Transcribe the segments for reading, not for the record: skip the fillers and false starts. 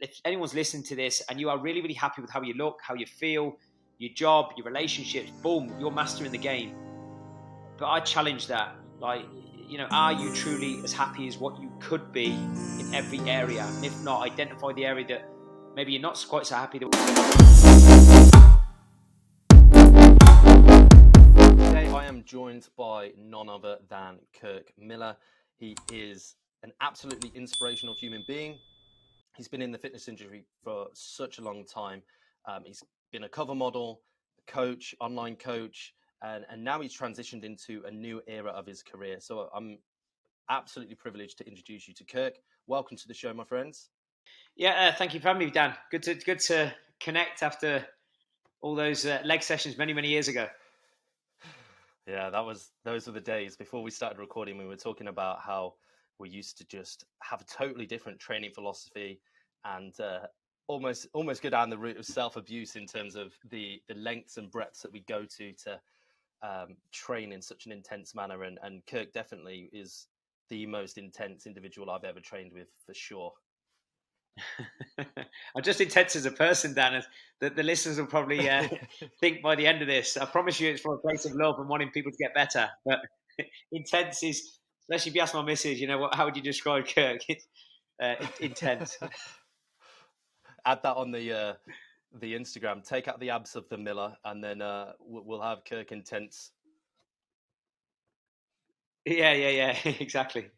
if anyone's listening to this and you are really, really happy with how you look, how you feel, your job, your relationships, boom, you're mastering the game. But I challenge that. Like, are you truly as happy as what you could be in every area? And if not, identify the area that maybe you're not quite so happy. Today I am joined by none other than Kirk Miller. He is an absolutely inspirational human being. He's been in the fitness industry for such a long time. He's been a cover model, a coach, online coach, and now he's transitioned into a new era of his career. So I'm absolutely privileged to introduce you to Kirk. Welcome to the show, my friends. Yeah, thank you for having me, Dan. Good to connect after all those leg sessions many years ago. Yeah, those were the days before we started recording. We were talking about how we used to just have a totally different training philosophy and almost go down the route of self-abuse in terms of the lengths and breadths that we go to train in such an intense manner. And Kirk definitely is the most intense individual I've ever trained with, for sure. I'm just intense as a person, Dan. The listeners will probably think by the end of this. I promise you, it's from a place of love and wanting people to get better. But intense is, especially if you ask my missus, how would you describe Kirk? It's intense. Add that on the Instagram. Take out the abs of the Miller, and then we'll have Kirk intense. Yeah, exactly.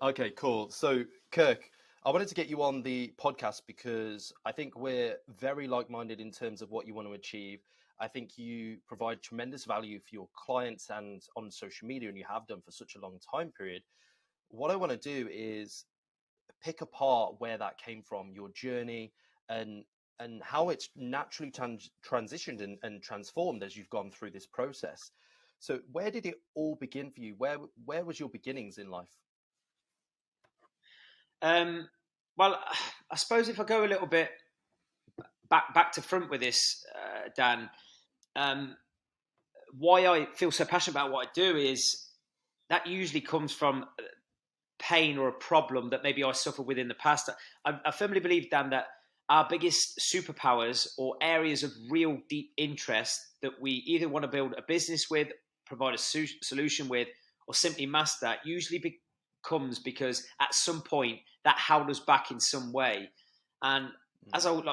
Okay, cool. So, Kirk, I wanted to get you on the podcast because I think we're very like-minded in terms of what you want to achieve. I think you provide tremendous value for your clients and on social media, and you have done for such a long time period. What I want to do is pick apart where that came from, your journey, and how it's naturally transitioned and transformed as you've gone through this process. So where did it all begin for you? Where was your beginnings in life? Well, I suppose if I go a little bit back to front with this, Dan, why I feel so passionate about what I do is that usually comes from pain or a problem that maybe I suffered with in the past. I firmly believe, Dan, that our biggest superpowers or areas of real deep interest that we either want to build a business with, provide a solution with, or simply master usually comes because at some point that held us back in some way. And as I'll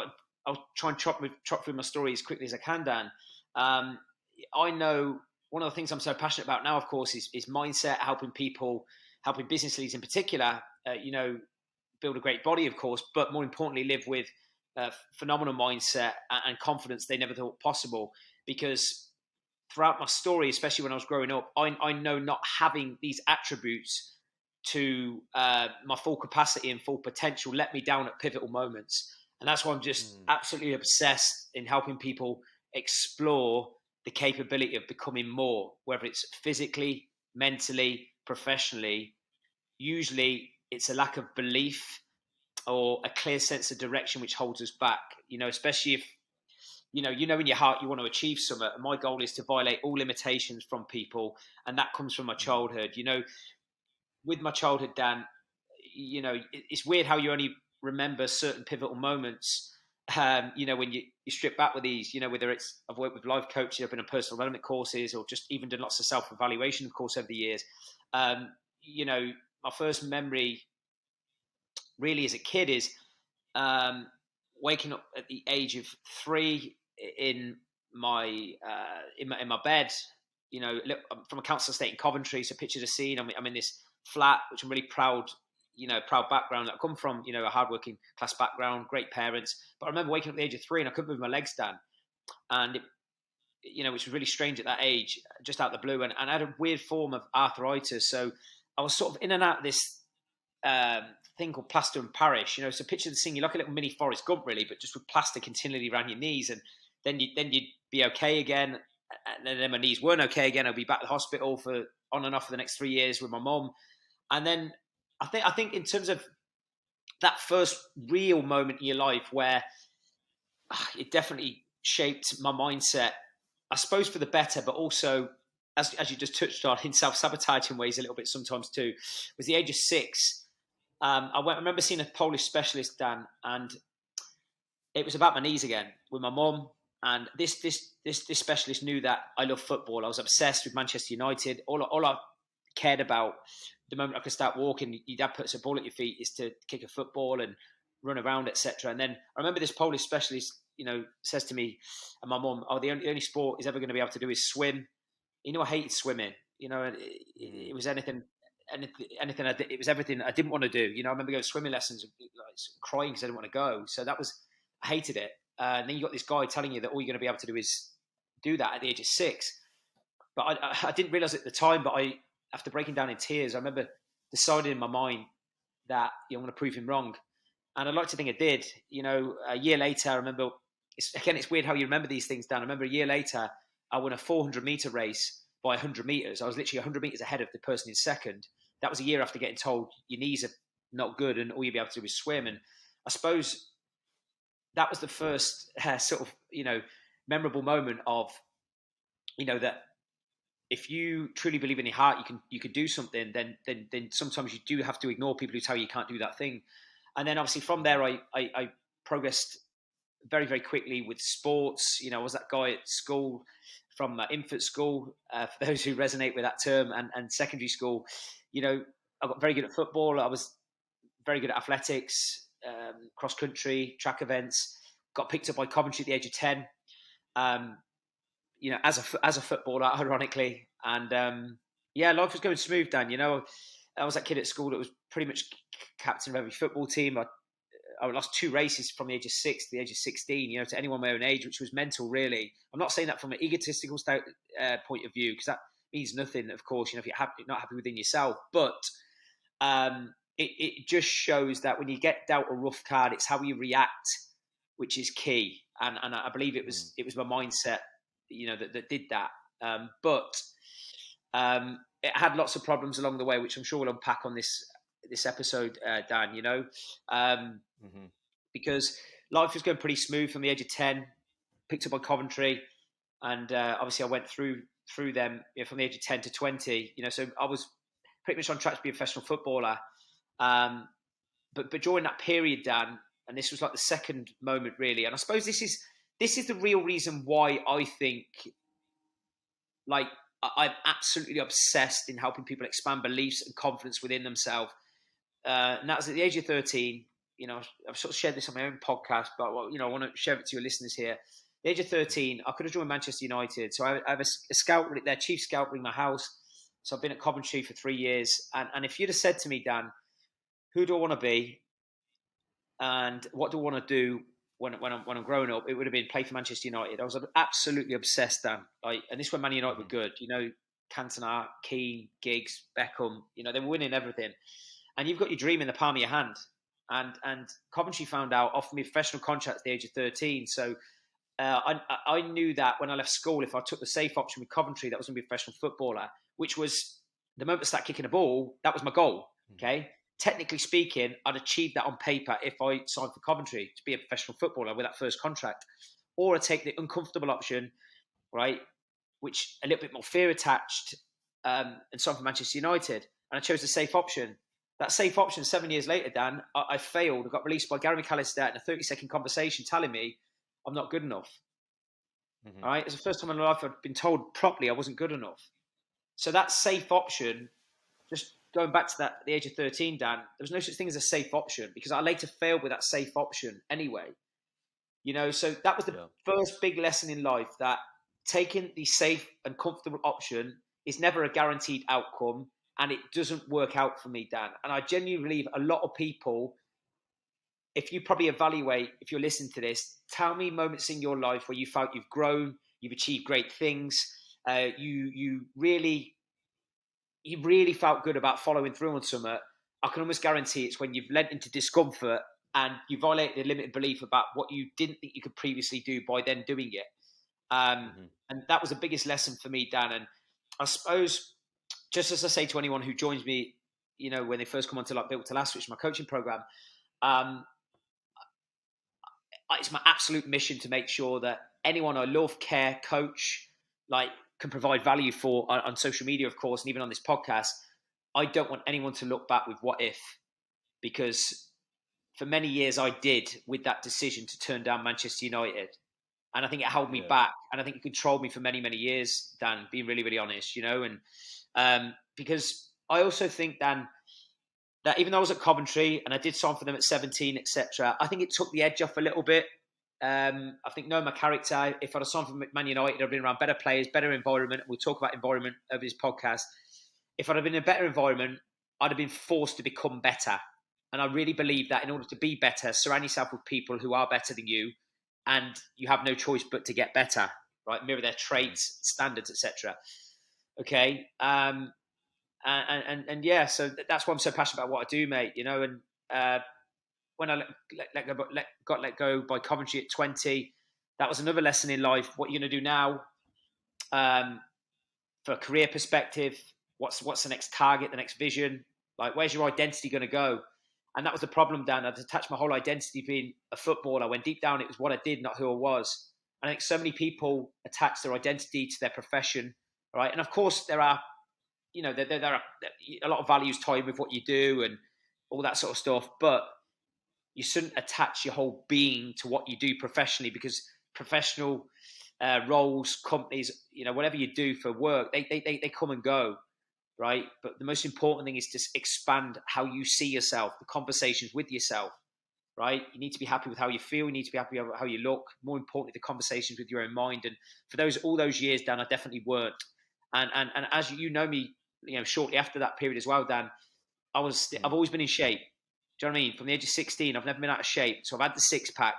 try and chop through my story as quickly as I can, Dan. I know one of the things I'm so passionate about now, of course, is mindset, helping business leaders in particular, build a great body, of course, but more importantly, live with phenomenal mindset and confidence they never thought possible. Because throughout my story, especially when I was growing up, I know not having these attributes to my full capacity and full potential let me down at pivotal moments. And that's why I'm just absolutely obsessed in helping people explore the capability of becoming more, whether it's physically, mentally, professionally. Usually it's a lack of belief or a clear sense of direction which holds us back, especially if, in your heart you want to achieve something. My goal is to violate all limitations from people. And that comes from my childhood. With my childhood, Dan, it's weird how you only remember certain pivotal moments. When you strip back with these, whether it's I've worked with life coaches, I've been in personal development courses, or just even done lots of self-evaluation, of course, over the years. My first memory really as a kid is waking up at the age of 3 in my bed. I'm from a council estate in Coventry, so picture the scene. I'm in this flat, which I'm really proud background that I come from, a hardworking class background, great parents. But I remember waking up at the age of 3 and I couldn't move my legs, Dan. And, which was really strange at that age, just out of the blue. And I had a weird form of arthritis. So I was sort of in and out of this thing called plaster and parish, so picture the scene, you're like a little mini Forrest Gump really, but just with plaster continually around your knees. And then you'd be okay again. And then my knees weren't okay again. I'd be back at the hospital for on and off for the next 3 years with my mum. And then I think in terms of that first real moment in your life where it definitely shaped my mindset, I suppose for the better, but also, as you just touched on, in self-sabotaging ways a little bit sometimes too, was the age of 6. I remember seeing a Polish specialist, Dan, and it was about my knees again with my mum. And this specialist knew that I love football. I was obsessed with Manchester United. All I cared about the moment I could start walking, your dad puts a ball at your feet, is to kick a football and run around, etc. And then I remember this Polish specialist, says to me and my mum, "Oh, the only sport he's ever going to be able to do is swim." I hated swimming. It was anything. It was everything I didn't want to do. I remember going to swimming lessons, like crying because I didn't want to go. So I hated it. And then you got this guy telling you that all you're going to be able to do is do that at the age of 6. But I didn't realize at the time. But after breaking down in tears, I remember deciding in my mind that I'm going to prove him wrong. And I'd like to think I did. A year later, I remember. It's weird how you remember these things, Dan. I remember a year later, I won a 400-meter race by 100 meters. I was literally 100 meters ahead of the person in second. That was a year after getting told your knees are not good and all you'll be able to do is swim. And I suppose that was the first sort of, memorable moment of, that if you truly believe in your heart, you can do something, then sometimes you do have to ignore people who tell you can't do that thing. And then obviously from there, I progressed very, very quickly with sports. I was that guy at school from infant school, for those who resonate with that term, and secondary school. I got very good at football. I was very good at athletics, cross country, track events. Got picked up by Coventry at the age of 10. As a footballer, ironically, and life was going smooth, Dan. I was that kid at school that was pretty much captain of every football team. I lost 2 races from the age of 6 to the age of 16, to anyone my own age, which was mental, really. I'm not saying that from an egotistical point of view, because that means nothing, of course, if you're not happy within yourself. But it just shows that when you get dealt a rough card, it's how you react, which is key. And I believe it was my mindset, that did that. But it had lots of problems along the way, which I'm sure we'll unpack on this episode, Dan, because life was going pretty smooth from the age of 10, picked up on Coventry, and obviously I went through them from the age of 10 to 20, so I was pretty much on track to be a professional footballer. But during that period, Dan, and this was like the second moment really, and I suppose this is the real reason why I think, like, I'm absolutely obsessed in helping people expand beliefs and confidence within themselves. And that was at the age of 13. I've sort of shared this on my own podcast, but I want to share it to your listeners here. At the age of 13, I could have joined Manchester United. So I have a scout, their chief scout, in my house. So I've been at Coventry for 3 years. And if you'd have said to me, Dan, who do I want to be and what do I want to do when I'm growing up, it would have been play for Manchester United. I was absolutely obsessed, Dan. And this is when Man United were good. Cantona, Keane, Giggs, Beckham. They were winning everything. And you've got your dream in the palm of your hand. And Coventry found out, offered me a professional contract at the age of 13. So I knew that when I left school, if I took the safe option with Coventry, that was going to be a professional footballer, which was the moment I started kicking a ball, that was my goal. Okay. Technically speaking, I'd achieved that on paper if I signed for Coventry to be a professional footballer with that first contract. Or I take the uncomfortable option, right, which a little bit more fear attached, and signed for Manchester United. And I chose the safe option. That safe option, 7 years later, Dan, I failed. I got released by Gary McAllister in a 30-second conversation telling me I'm not good enough. All right? It's the first time in my life I've been told properly I wasn't good enough. So that safe option, just going back to that, the age of 13, Dan, there was no such thing as a safe option because I later failed with that safe option anyway. So that was the first big lesson in life, that taking the safe and comfortable option is never a guaranteed outcome. And it doesn't work out for me, Dan. And I genuinely believe a lot of people, if you probably evaluate, if you're listening to this, tell me moments in your life where you felt you've grown, you've achieved great things, you really felt good about following through on something. I can almost guarantee it's when you've lent into discomfort and you violated a limited belief about what you didn't think you could previously do by then doing it. And that was the biggest lesson for me, Dan. And I suppose, just as I say to anyone who joins me, when they first come onto Built to Last, which is my coaching program, it's my absolute mission to make sure that anyone I love, care, coach, can provide value for on social media, of course, and even on this podcast. I don't want anyone to look back with what if. because for many years I did with that decision to turn down Manchester United. And I think it held me Yeah. back, and I think it controlled me for many, many years, Dan, being really, really honest, and because I also think, Dan, that even though I was at Coventry and I did sign for them at 17, etc., I think it took the edge off a little bit. I think knowing my character, if I'd have signed for Man United, I'd been around better players, better environment. We'll talk about environment over this podcast. If I'd have been in a better environment, I'd have been forced to become better. And I really believe that in order to be better, surround yourself with people who are better than you, and you have no choice but to get better, right? Mirror their traits, standards, etc. Okay. And yeah, so that's why I'm so passionate about what I do, mate. And when I got let go by Coventry at 20, that was another lesson in life. What you're going to do now, for a career perspective, what's the next target, the next vision? Like, where's your identity going to go? And that was the problem, Dan. I'd attached my whole identity being a footballer, when deep down it was what I did, not who I was. And I think so many people attach their identity to their profession, right? And of course, there are a lot of values tied with what you do and all that sort of stuff. But you shouldn't attach your whole being to what you do professionally, because professional roles, companies, whatever you do for work, they come and go, right? But the most important thing is to expand how you see yourself, the conversations with yourself, right? You need to be happy with how you feel. You need to be happy with how you look. More importantly, the conversations with your own mind. And for all those years, Dan, I definitely weren't. And as you know me, shortly after that period as well, Dan, I've always been in shape. Do you know what I mean? From the age of 16, I've never been out of shape. So I've had the six pack,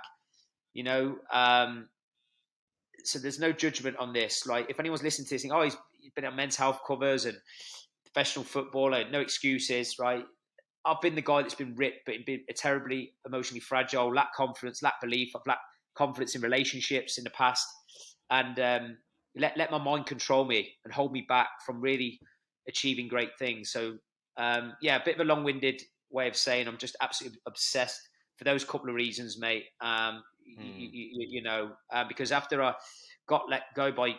so there's no judgment on this. Like, if anyone's listening to this, think, oh, he's been on men's health covers and professional footballer, no excuses, right? I've been the guy that's been ripped, but been terribly emotionally fragile, lack confidence, lack belief. I've lacked confidence in relationships in the past, and let my mind control me and hold me back from really achieving great things. So, yeah, a bit of a long-winded way of saying I'm just absolutely obsessed for those couple of reasons, mate. Because after I got let go by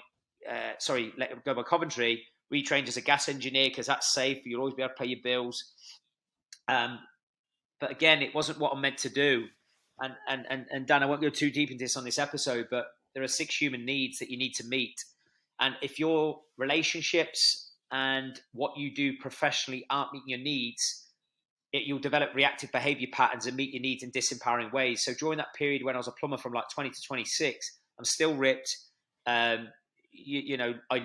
Coventry, retrained as a gas engineer because that's safe. You'll always be able to pay your bills. But again, it wasn't what I'm meant to do. And Dan, I won't go too deep into this on this episode, but there are 6 human needs that you need to meet. And if your relationships and what you do professionally aren't meeting your needs, you'll develop reactive behavior patterns and meet your needs in disempowering ways. So during that period when I was a plumber from like 20 to 26, I'm still ripped. I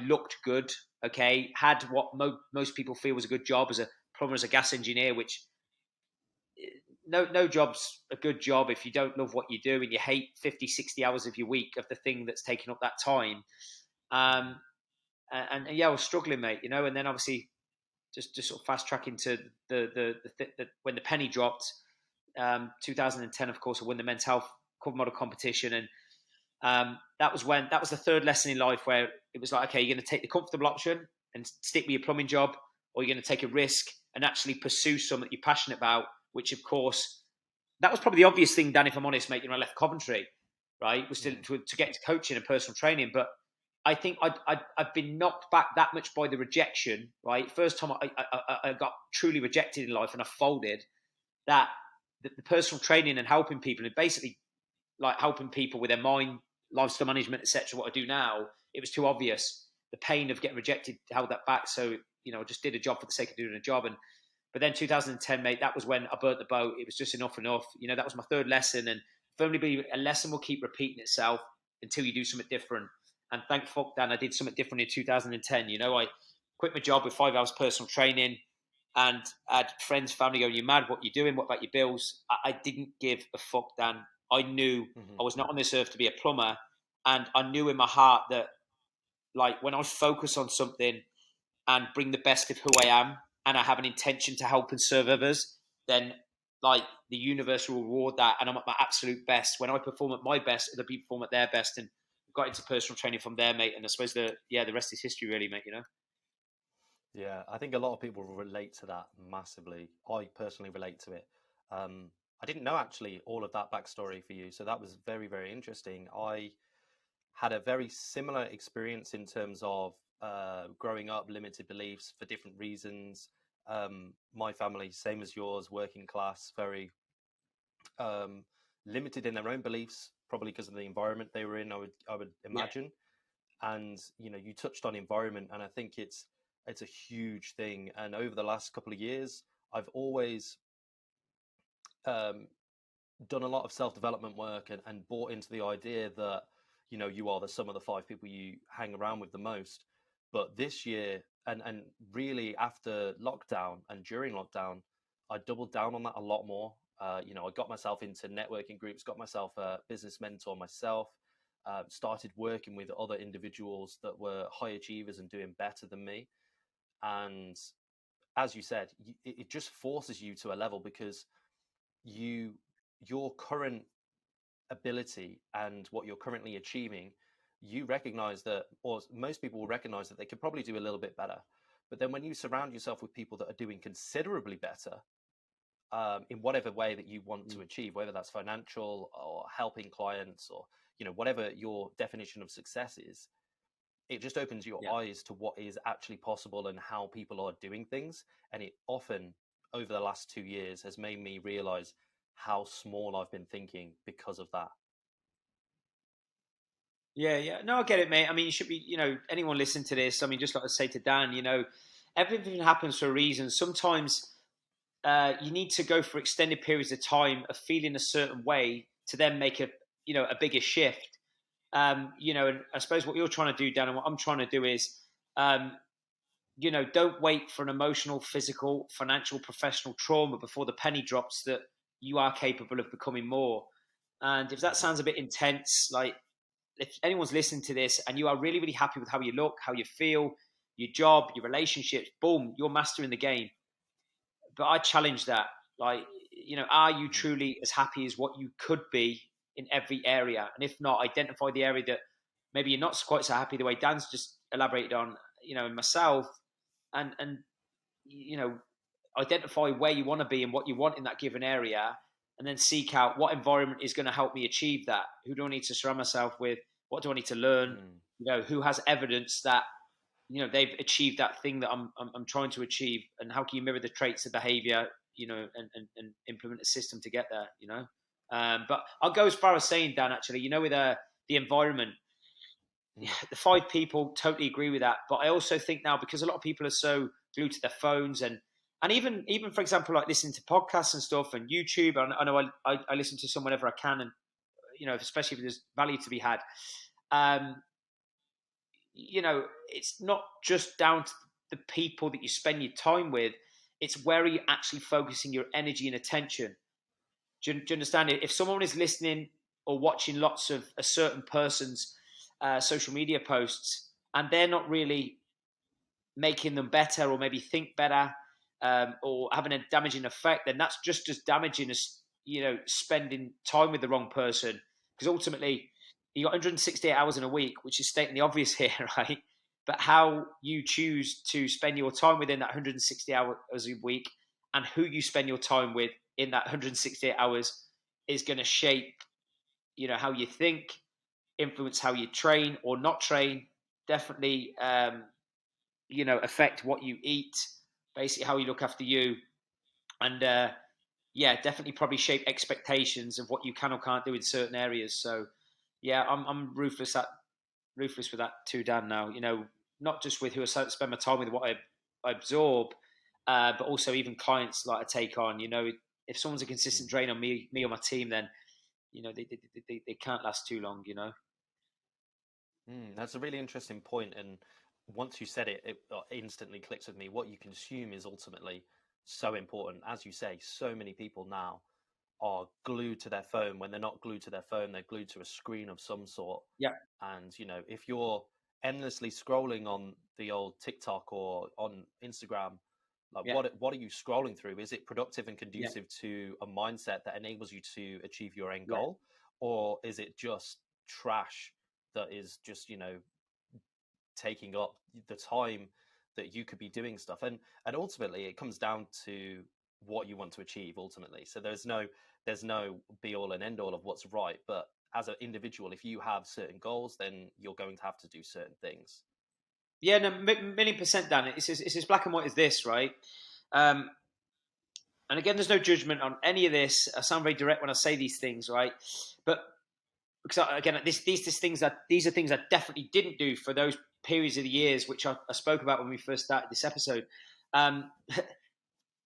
looked good. Okay, had what most people feel was a good job as a plumber, as a gas engineer, which no job's a good job if you don't love what you do and you hate 50, 60 hours of your week of the thing that's taking up that time. And yeah, I was struggling, mate, and then obviously just sort of fast tracking to the when the penny dropped, 2010, of course, I won the men's health cover model competition. And that was the third lesson in life where it was like, okay, you're going to take the comfortable option and stick with your plumbing job, or you're going to take a risk and actually pursue something that you're passionate about, which of course, that was probably the obvious thing, Dan, if I'm honest, mate. I left Coventry, right, was to get into coaching and personal training. But I think I've been knocked back that much by the rejection, right? First time I got truly rejected in life and I folded, that the personal training and helping people, and basically like helping people with their mind, lifestyle management, etc. What I do now, it was too obvious. The pain of getting rejected held that back. So, I just did a job for the sake of doing a job. But then 2010, mate, that was when I burnt the boat. It was just enough. That was my third lesson. And firmly believe a lesson will keep repeating itself until you do something different. And thank fuck, Dan, I did something different in 2010. I quit my job with 5 hours personal training, and I had friends, family going, "You mad? What you doing? What about your bills?" I didn't give a fuck, Dan. I knew I was not on this earth to be a plumber. And I knew in my heart that, like, when I focus on something and bring the best of who I am, and I have an intention to help and serve others, then like the universe will reward that. And I'm at my absolute best. When I perform at my best, other people perform at their best. And got into personal training from there, mate. And I suppose the rest is history, really, mate. Yeah, I think a lot of people relate to that massively. I personally relate to it. I didn't know actually all of that backstory for you, so that was very, very interesting. I had a very similar experience in terms of growing up, limited beliefs for different reasons. My family, same as yours, working class, very limited in their own beliefs, probably because of the environment they were in. I would Yeah. imagine. And you touched on environment, and I think it's a huge thing. And over the last couple of years, I've always um, done a lot of self-development work and bought into the idea that you are the sum of the five people you hang around with the most. But this year, and really after lockdown and during lockdown, I doubled down on that a lot more. I got myself into networking groups, got myself a business mentor myself, started working with other individuals that were high achievers and doing better than me. And as you said, it just forces you to a level, because you your current ability and what you're currently achieving, you recognize that, or most people will recognize that they could probably do a little bit better. But then when you surround yourself with people that are doing considerably better, in whatever way that you want to Mm. achieve, whether that's financial or helping clients, or whatever your definition of success is, it just opens your Yeah. eyes to what is actually possible and how people are doing things. And it often, over the last 2 years, has made me realize how small I've been thinking because of that. Yeah, yeah. No, I get it, mate. I mean, you should be, anyone listening to this, I mean, just like I say to Dan, everything happens for a reason. Sometimes you need to go for extended periods of time of feeling a certain way to then make a bigger shift. And I suppose what you're trying to do, Dan, and what I'm trying to do is, um, don't wait for an emotional, physical, financial, professional trauma before the penny drops that you are capable of becoming more. And if that Mhm. sounds a bit intense, like if anyone's listening to this and you are really, really happy with how you look, how you feel, your job, your relationships, boom, you're mastering the game. But I challenge that. Like, are you Mhm. truly as happy as what you could be in every area? And if not, identify the area that maybe you're not quite so happy the way Dan's just elaborated on, and myself, and you know, identify where you want to be and what you want in that given area, and then seek out what environment is going to help me achieve that. Who do I need to surround myself with? What do I need to learn? Mm. Who has evidence that they've achieved that thing that I'm trying to achieve, and how can you mirror the traits of behavior, and implement a system to get there. But I'll go as far as saying, Dan, actually, with the environment, Mm. the five people totally agree with that. But I also think now, because a lot of people are so glued to their phones, and even for example, like listening to podcasts and stuff and YouTube. I know I listen to some whenever I can, and especially if there's value to be had. Um, it's not just down to the people that you spend your time with. It's where are you actually focusing your energy and attention. Do you understand it? If someone is listening or watching lots of a certain person's social media posts, and they're not really making them better or maybe think better, or having a damaging effect, then that's just as damaging as spending time with the wrong person. Because ultimately, you got 168 hours in a week, which is stating the obvious here, right? But how you choose to spend your time within that 160 hours a week, and who you spend your time with in that 168 hours, is going to shape, how you think, influence how you train or not train. Definitely, affect what you eat, basically how you look after you, and yeah, definitely probably shape expectations of what you can or can't do in certain areas. So yeah, I'm ruthless with that too, Dan. Now, not just with who I spend my time with, what I absorb, but also even clients like I take on. If someone's a consistent Mm. drain on me or my team, then they can't last too long. That's a really interesting point, and once you said it, it instantly clicks with me. What you consume is ultimately so important. As you say, so many people now are glued to their phone. When they're not glued to their phone, they're glued to a screen of some sort. Yeah, And if you're endlessly scrolling on the old TikTok or on Instagram, like yeah, what are you scrolling through? Is it productive and yeah, conducive to a mindset that enables you to achieve your end yeah. goal, or is it just trash that is just taking up the time that you could be doing stuff? And ultimately it comes down to what you want to achieve ultimately. So there's no be all and end all of what's right, but as an individual, if you have certain goals, then you're going to have to do certain things. Yeah, no, million percent, Dan. It's as black and white as this, right? Um, and again, there's no judgment on any of this. I sound very direct when I say these things, right? But because again, these are things I definitely didn't do for those periods of the years which I spoke about when we first started this episode. Um,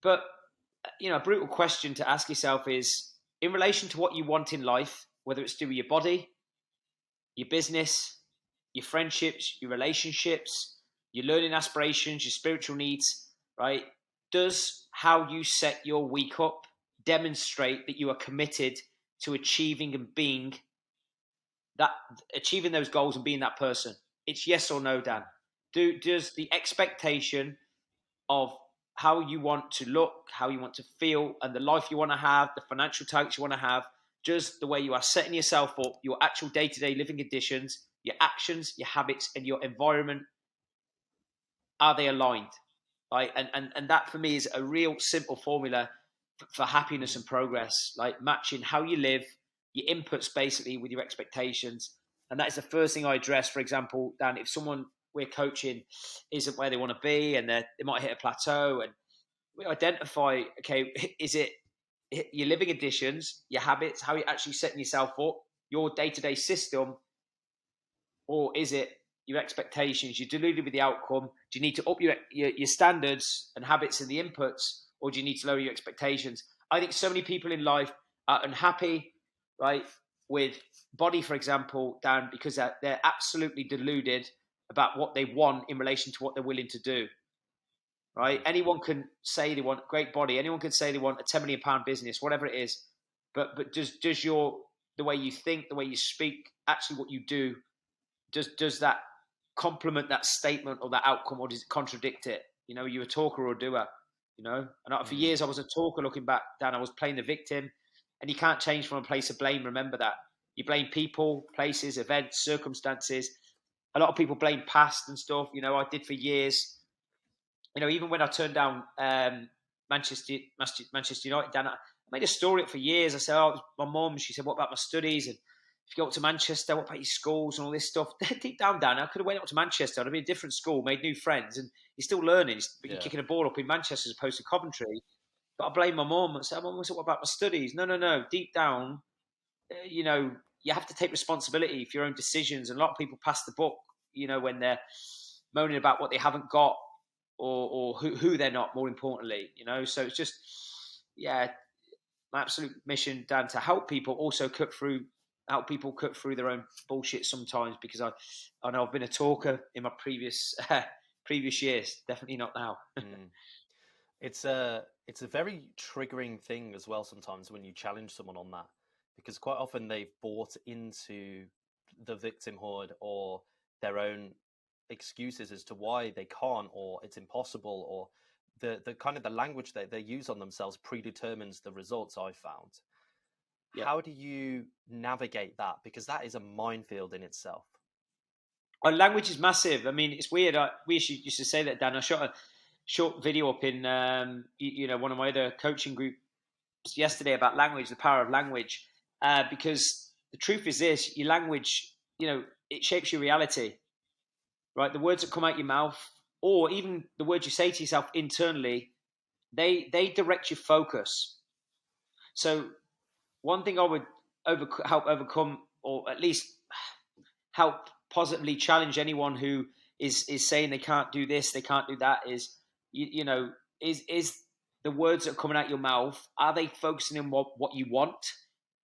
but a brutal question to ask yourself is, in relation to what you want in life, whether it's to do with your body, your business, your friendships, your relationships, your learning aspirations, your spiritual needs, right? Does how you set your week up demonstrate that you are committed to achieving those goals and being that person? It's yes or no, Dan. Does the expectation of how you want to look, how you want to feel, and the life you want to have, the financial targets you want to have, just the way you are setting yourself up, your actual day-to-day living conditions, your actions, your habits, and your environment, are they aligned? Right? And that for me is a real simple formula for happiness and progress, like matching how you live, your inputs basically with your expectations. And that is the first thing I address. For example, Dan, if someone we're coaching isn't where they want to be and they might hit a plateau, and we identify, okay, is it your living conditions, your habits, how you're actually setting yourself up, your day-to-day system, or is it your expectations? You're deluded with the outcome. Do you need to up your standards and habits and the inputs, or do you need to lower your expectations? I think so many people in life are unhappy, right, with body, for example, Dan, because they're absolutely deluded about what they want in relation to what they're willing to do. Right? Anyone can say they want a great body. Anyone can say they want a £10 million business, whatever it is. But does the way you think, the way you speak, actually what you do, does that complement that statement or that outcome, or does it contradict it? Are you a talker or a doer? And for years I was a talker. Looking back, Dan, I was playing the victim, and you can't change from a place of blame. Remember that you blame people, places, events, circumstances. A lot of people blame past and stuff. I did for years. Even when I turned down Manchester United, Dan, I made a story up for years. I said, "Oh, it was my mum." She said, "What about my studies? And if you go up to Manchester, what about your schools and all this stuff?" Deep down, Dan, I could have went up to Manchester. I'd have been a different school, made new friends, and you're still learning. But you're kicking a ball up in Manchester as opposed to Coventry. But I blame my mum and said, "Mum, what about my studies?" No. Deep down, you have to take responsibility for your own decisions. And a lot of people pass the buck, when they're moaning about what they haven't got, or who they're not, more importantly, So it's just, my absolute mission, Dan, to help people cut through their own bullshit sometimes, because I know I've been a talker in my previous years, definitely not now. It's a very triggering thing as well sometimes when you challenge someone on that, because quite often they've bought into the victimhood or their own excuses as to why they can't, or it's impossible, or the kind of the language that they use on themselves predetermines the results I've found. Yeah. How do you navigate that? Because that is a minefield in itself. Our language is massive. I mean, it's weird. We used to say that, Dan. I shot a short video up in one of my other coaching groups yesterday about language, the power of language, because the truth is this: your language, it shapes your reality. Right, the words that come out your mouth, or even the words you say to yourself internally, they direct your focus. So, one thing I would help overcome, or at least help positively challenge anyone who is saying they can't do this, they can't do that, is is the words that are coming out your mouth, are they focusing on what you want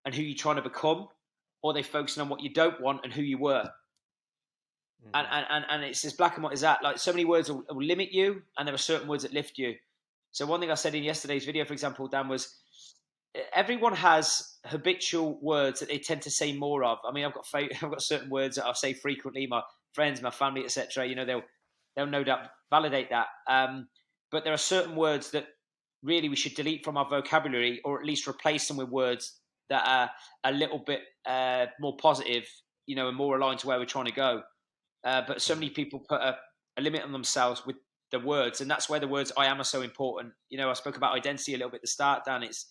and who you're trying to become, or are they focusing on what you don't want and who you were? And it's as black and white as that. Like, so many words will limit you, and there are certain words that lift you. So one thing I said in yesterday's video, for example, Dan, was everyone has habitual words that they tend to say more of. I mean, I've got certain words that I'll say frequently. My friends, my family, etc. They'll no doubt validate that. But there are certain words that really we should delete from our vocabulary, or at least replace them with words that are a little bit more positive, and more aligned to where we're trying to go. But so many people put a limit on themselves with the words, and that's where the words "I am" are so important. I spoke about identity a little bit at the start, Dan. It's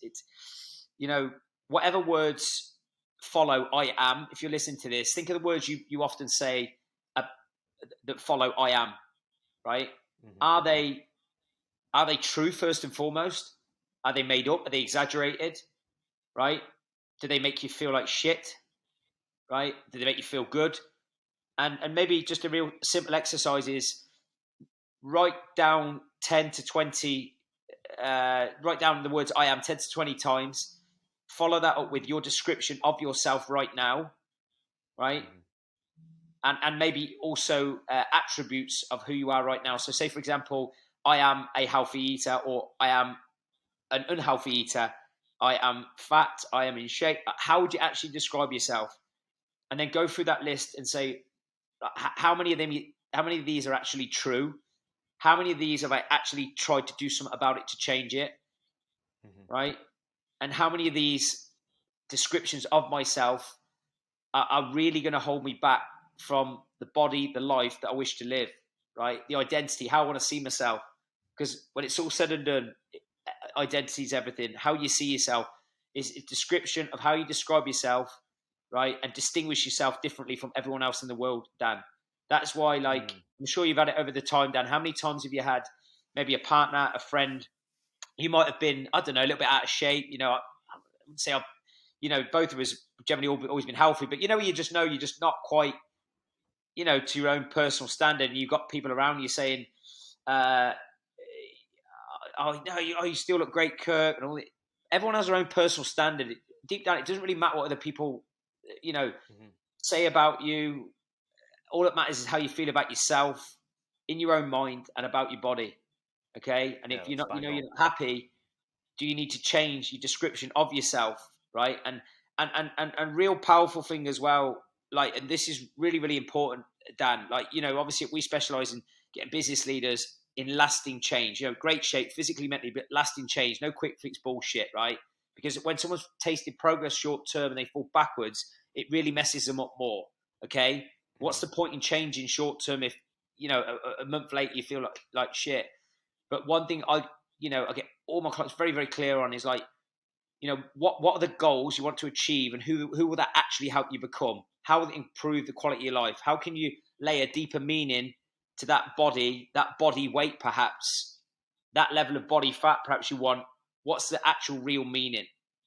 whatever words follow "I am." If you're listening to this, think of the words you often say that follow "I am." Right? Mm-hmm. Are they Are they true first and foremost? Are they made up? Are they exaggerated? Right? Do they make you feel like shit? Right? Do they make you feel good? And maybe just a real simple exercise is write down 10 to 20, write down the words I am 10 to 20 times. Follow that up with your description of yourself right now, right? Mm-hmm. And maybe also attributes of who you are right now. So say, for example, I am a healthy eater, or I am an unhealthy eater. I am fat. I am in shape. How would you actually describe yourself? And then go through that list and say, how many of these are actually true? How many of these have I actually tried to do something about it to change it? Mm-hmm. Right? And how many of these descriptions of myself are really going to hold me back from the body, the life that I wish to live? Right? The identity, how I want to see myself. Because when it's all said and done, identity is everything. How you see yourself is a description of how you describe yourself, right? And distinguish yourself differently from everyone else in the world, Dan. That's why, like, I'm sure you've had it over the time, Dan. How many times have you had maybe a partner, a friend? You might have been, I don't know, a little bit out of shape. I would say, both of us generally always been healthy, but you just know you're just not quite, to your own personal standard. And you've got people around you saying, uh, "Oh no, you still look great, Kirk," and all that. Everyone has their own personal standard. Deep down, it doesn't really matter what other people, Mm-hmm. say about you. All that matters is how you feel about yourself, in your own mind, and about your body. Okay, and Yeah, if that's bang on. you're not happy, do you need to change your description of yourself, right? And real powerful thing as well. Like, and this is really really important, Dan. Like, obviously we specialize in getting business leaders in lasting change. Great shape physically, mentally, but lasting change. No quick fix bullshit, right? Because when someone's tasted progress short term and they fall backwards, it really messes them up more. Okay, what's Mm-hmm. the point in changing short term if a month later you feel like shit? But one thing I get all my clients very, very clear on is like, what are the goals you want to achieve, and who will that actually help you become? How will it improve the quality of your life? How can you lay a deeper meaning to that body weight, perhaps, that level of body fat, perhaps you want? What's the actual real meaning?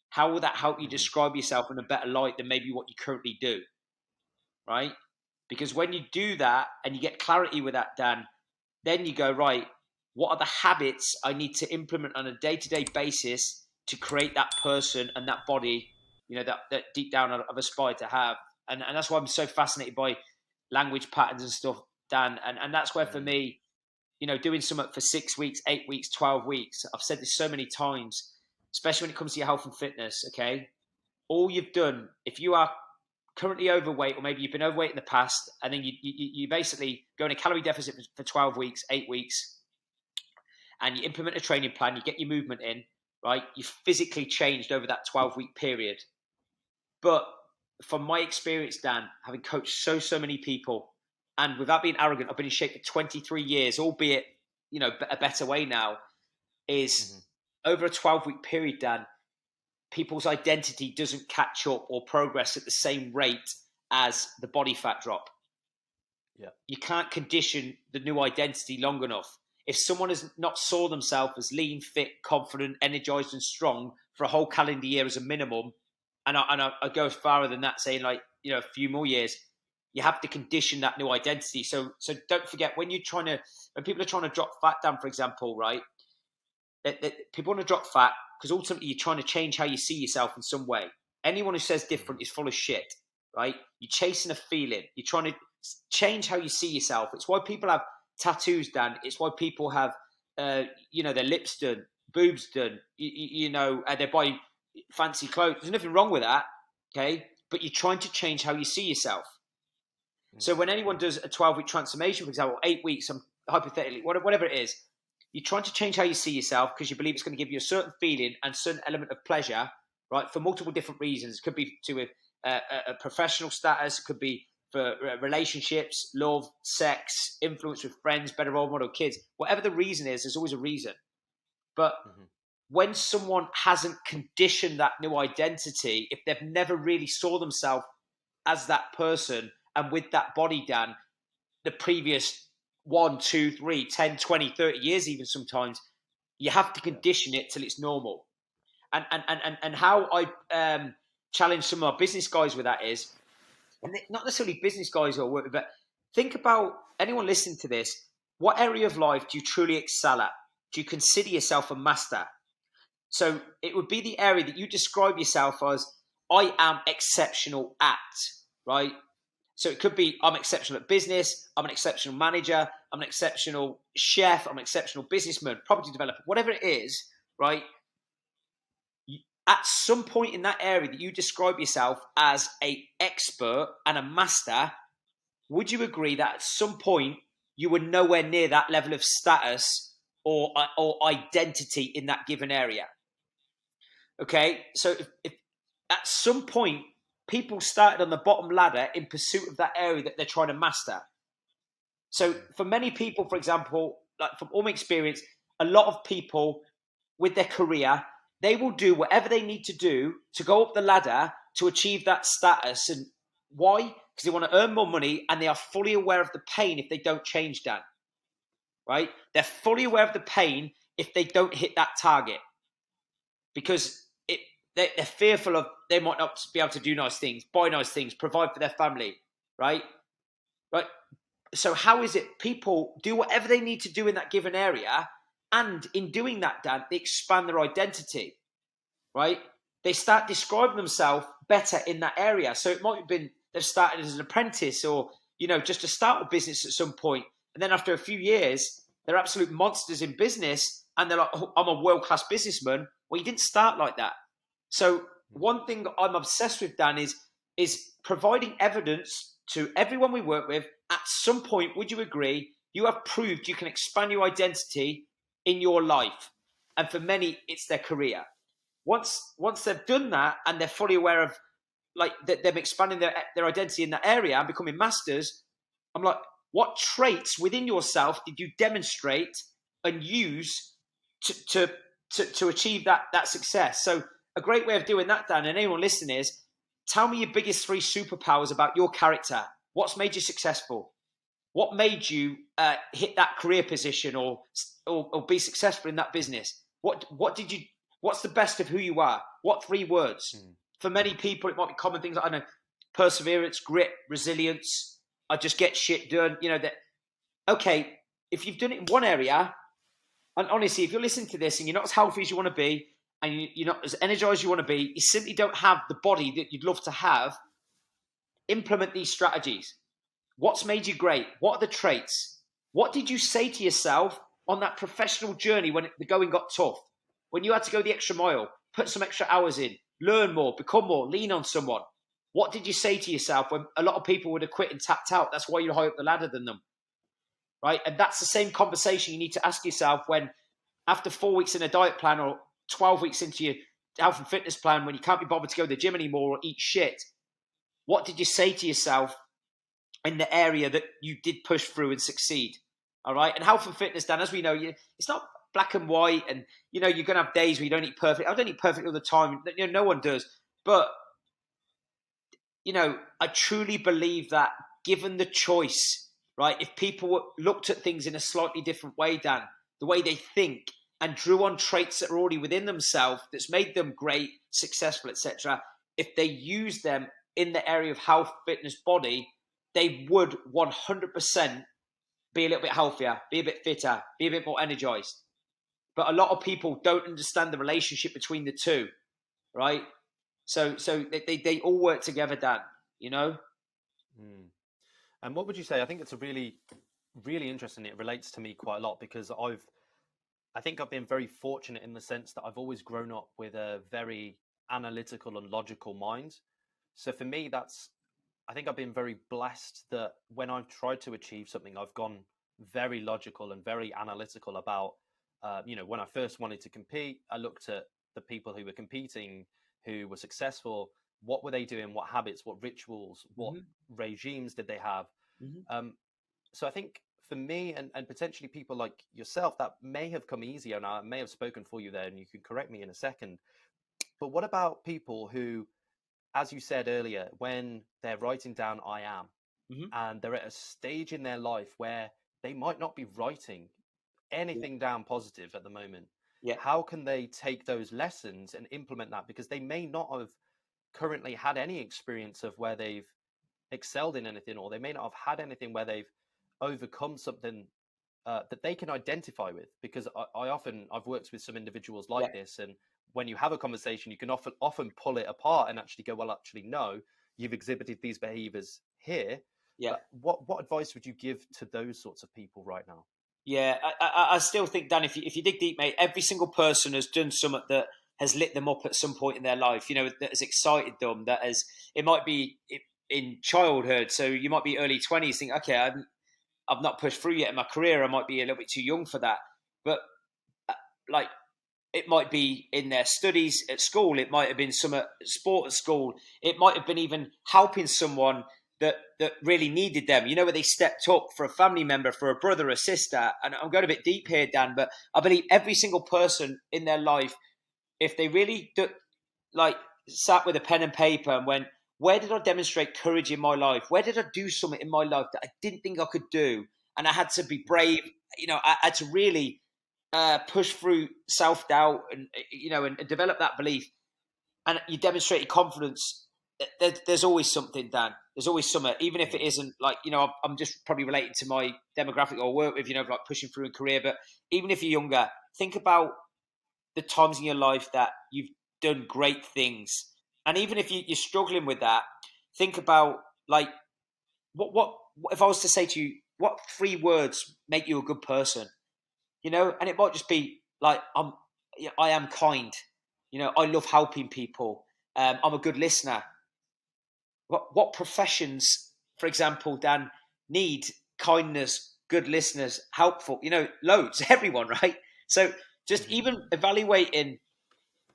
How will that help you Mm-hmm. describe yourself in a better light than maybe what you currently do? Right? Because when you do that and you get clarity with that, Dan, then you go, right, what are the habits I need to implement on a day-to-day basis to create that person and that body, that deep down I've aspired to have. And that's why I'm so fascinated by language patterns and stuff, Dan. And that's where for Mm-hmm. me, doing something for 6 weeks, 8 weeks, 12 weeks, I've said this so many times, especially when it comes to your health and fitness, okay? All you've done, if you are currently overweight, or maybe you've been overweight in the past, and then you basically go in a calorie deficit for 12 weeks, 8 weeks, and you implement a training plan, you get your movement in, right? You physically changed over that 12-week period. But from my experience, Dan, having coached so many people, and without being arrogant, I've been in shape for 23 years, albeit, a better way now, is Mm-hmm. over a 12-week period, Dan, people's identity doesn't catch up or progress at the same rate as the body fat drop. Yeah. You can't condition the new identity long enough. If someone has not saw themselves as lean, fit, confident, energized, and strong for a whole calendar year as a minimum, and I go farther than that, saying like a few more years, you have to condition that new identity. So don't forget when people are trying to drop fat down, for example, right? That people want to drop fat because ultimately you're trying to change how you see yourself in some way. Anyone who says Mm-hmm. different is full of shit, right? You're chasing a feeling. You're trying to change how you see yourself. It's why people have tattoos done. It's why people have, their lips done, boobs done. They buy fancy clothes. There's nothing wrong with that, okay? But you're trying to change how you see yourself. So Mm-hmm. when anyone does a 12-week transformation, for example, 8 weeks, hypothetically, whatever it is, you're trying to change how you see yourself because you believe it's going to give you a certain feeling and certain element of pleasure, right? For multiple different reasons. It could be to a professional status. It could be for relationships, love, sex, influence with friends, better role model, kids. Whatever the reason is, there's always a reason. But Mm-hmm. when someone hasn't conditioned that new identity, if they've never really saw themselves as that person and with that body, Dan, the previous 1, 2, 3, 10, 20, 30 years, even sometimes, You have to condition it till it's normal. And how I challenge some of our business guys with that is, and not necessarily business guys who are working, but think about anyone listening to this. What area of life do you truly excel at? Do you consider yourself a master? So it would be the area that you describe yourself as, I am exceptional at, right? So it could be, I'm exceptional at business, I'm an exceptional manager, I'm an exceptional chef, I'm an exceptional businessman, property developer, whatever it is, right? At some point in that area that you describe yourself as an expert and a master, would you agree that at some point you were nowhere near that level of status or identity in that given area? Okay, so if at some point people started on the bottom ladder in pursuit of that area that they're trying to master. So for many people, for example, like from all my experience, a lot of people with their career, they will do whatever they need to do to go up the ladder to achieve that status. And why? Because they want to earn more money and they are fully aware of the pain if they don't change that, right? They're fully aware of the pain if they don't hit that target, because they're fearful of, they might not be able to do nice things, buy nice things, provide for their family, right? Right. So how is it people do whatever they need to do in that given area, and in doing that, Dan, they expand their identity, right? They start describing themselves better in that area. So it might have been they've started as an apprentice, or just to start a business at some point, and then after a few years, they're absolute monsters in business, and they're like, oh, I'm a world-class businessman. Well, you didn't start like that. So one thing that I'm obsessed with, Dan, is providing evidence to everyone we work with. At some point, would you agree, you have proved you can expand your identity in your life? And for many, it's their career. Once they've done that and they're fully aware of like them expanding their identity in that area and becoming masters, I'm like, what traits within yourself did you demonstrate and use to achieve that success? So a great way of doing that, Dan, and anyone listening, is tell me your biggest 3 superpowers about your character. What's made you successful? What made you hit that career position or be successful in that business? What's the best of who you are? What 3 words? For many people, it might be common things like, I don't know, perseverance, grit, resilience. I just get shit done. Okay, if you've done it in one area, and honestly, if you're listening to this and you're not as healthy as you want to be, and you're not as energized as you want to be, you simply don't have the body that you'd love to have, implement these strategies. What's made you great? What are the traits? What did you say to yourself on that professional journey when the going got tough? When you had to go the extra mile, put some extra hours in, learn more, become more, lean on someone. What did you say to yourself when a lot of people would have quit and tapped out? That's why you're higher up the ladder than them, right? And that's the same conversation you need to ask yourself when, after 4 weeks in a diet plan or 12 weeks into your health and fitness plan, when you can't be bothered to go to the gym anymore or eat shit, what did you say to yourself in the area that you did push through and succeed? All right. And health and fitness, Dan, as we know, it's not black and white, and you're going to have days where you don't eat perfect. I don't eat perfect all the time. No one does. But I truly believe that given the choice, right, if people looked at things in a slightly different way, Dan, the way they think, and drew on traits that are already within themselves that's made them great, successful, etc., if they use them in the area of health, fitness, body, they would 100% be a little bit healthier, be a bit fitter, be a bit more energized. But a lot of people don't understand the relationship between the two, right? So they all work together, Dan, And what would you say? I think it's a really, really interesting. It relates to me quite a lot because I think I've been very fortunate in the sense that I've always grown up with a very analytical and logical mind. So for me, I think I've been very blessed that when I've tried to achieve something, I've gone very logical and very analytical about, when I first wanted to compete, I looked at the people who were competing, who were successful. What were they doing? What habits, what rituals, what regimes did they have? So I think for me and potentially people like yourself, that may have come easier, and I may have spoken for you there, and you can correct me in a second. But what about people who, as you said earlier, when they're writing down I am, and they're at a stage in their life where they might not be writing anything down positive at the moment. Yeah. how can they take those lessons and implement that? Because they may not have currently had any experience of where they've excelled in anything, or they may not have had anything where they've overcome something that they can identify with. Because I've worked with some individuals Yeah. like this, and when you have a conversation, you can often pull it apart and actually go, well, actually, no, you've exhibited these behaviors here. Yeah. But what advice would you give to those sorts of people right now? Yeah, I still think, Dan, if you dig deep, mate, every single person has done something that has lit them up at some point in their life. You know, that has excited them. It might be in childhood. So you might be early 20s, think, okay, I've not pushed through yet in my career. I might be a little bit too young for that. But like, it might be in their studies at school. It might have been some sport at school. It might have been even helping someone that really needed them. You know, where they stepped up for a family member, for a brother, a sister. And I'm going a bit deep here, Dan, but I believe every single person in their life, if they really like sat with a pen and paper and went, where did I demonstrate courage in my life? Where did I do something in my life that I didn't think I could do? And I had to be brave. You know, I had to really push through self doubt and and develop that belief. And you demonstrated confidence. There's always something, Dan. There's always something, even if it isn't like I'm just probably relating to my demographic or work with like pushing through a career. But even if you're younger, think about the times in your life that you've done great things. And even if you're struggling with that, think about like what if I was to say to you, what 3 words make you a good person? And it might just be like I am kind. I love helping people. I'm a good listener. What professions, for example, Dan, need kindness, good listeners, helpful? Loads, everyone, right? So just Mm-hmm. even evaluating,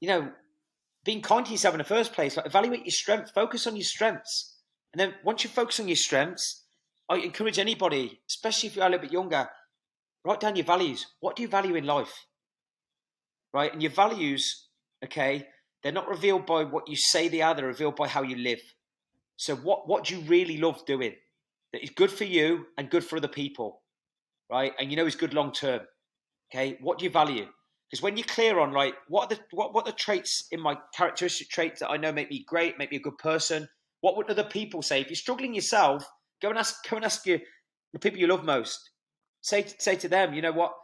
being kind to yourself in the first place, like evaluate your strengths, focus on your strengths. And then once you focus on your strengths, I encourage anybody, especially if you're a little bit younger, write down your values. What do you value in life? Right? And your values, okay, they're not revealed by what you say they are, they're revealed by how you live. So what do you really love doing that is good for you and good for other people, right? And is good long term. Okay, what do you value? Because when you're clear on like what are the traits in my characteristic traits that I know make me great, make me a good person, what would other people say? If you're struggling yourself, go and ask the people you love most. Say to them, you know what?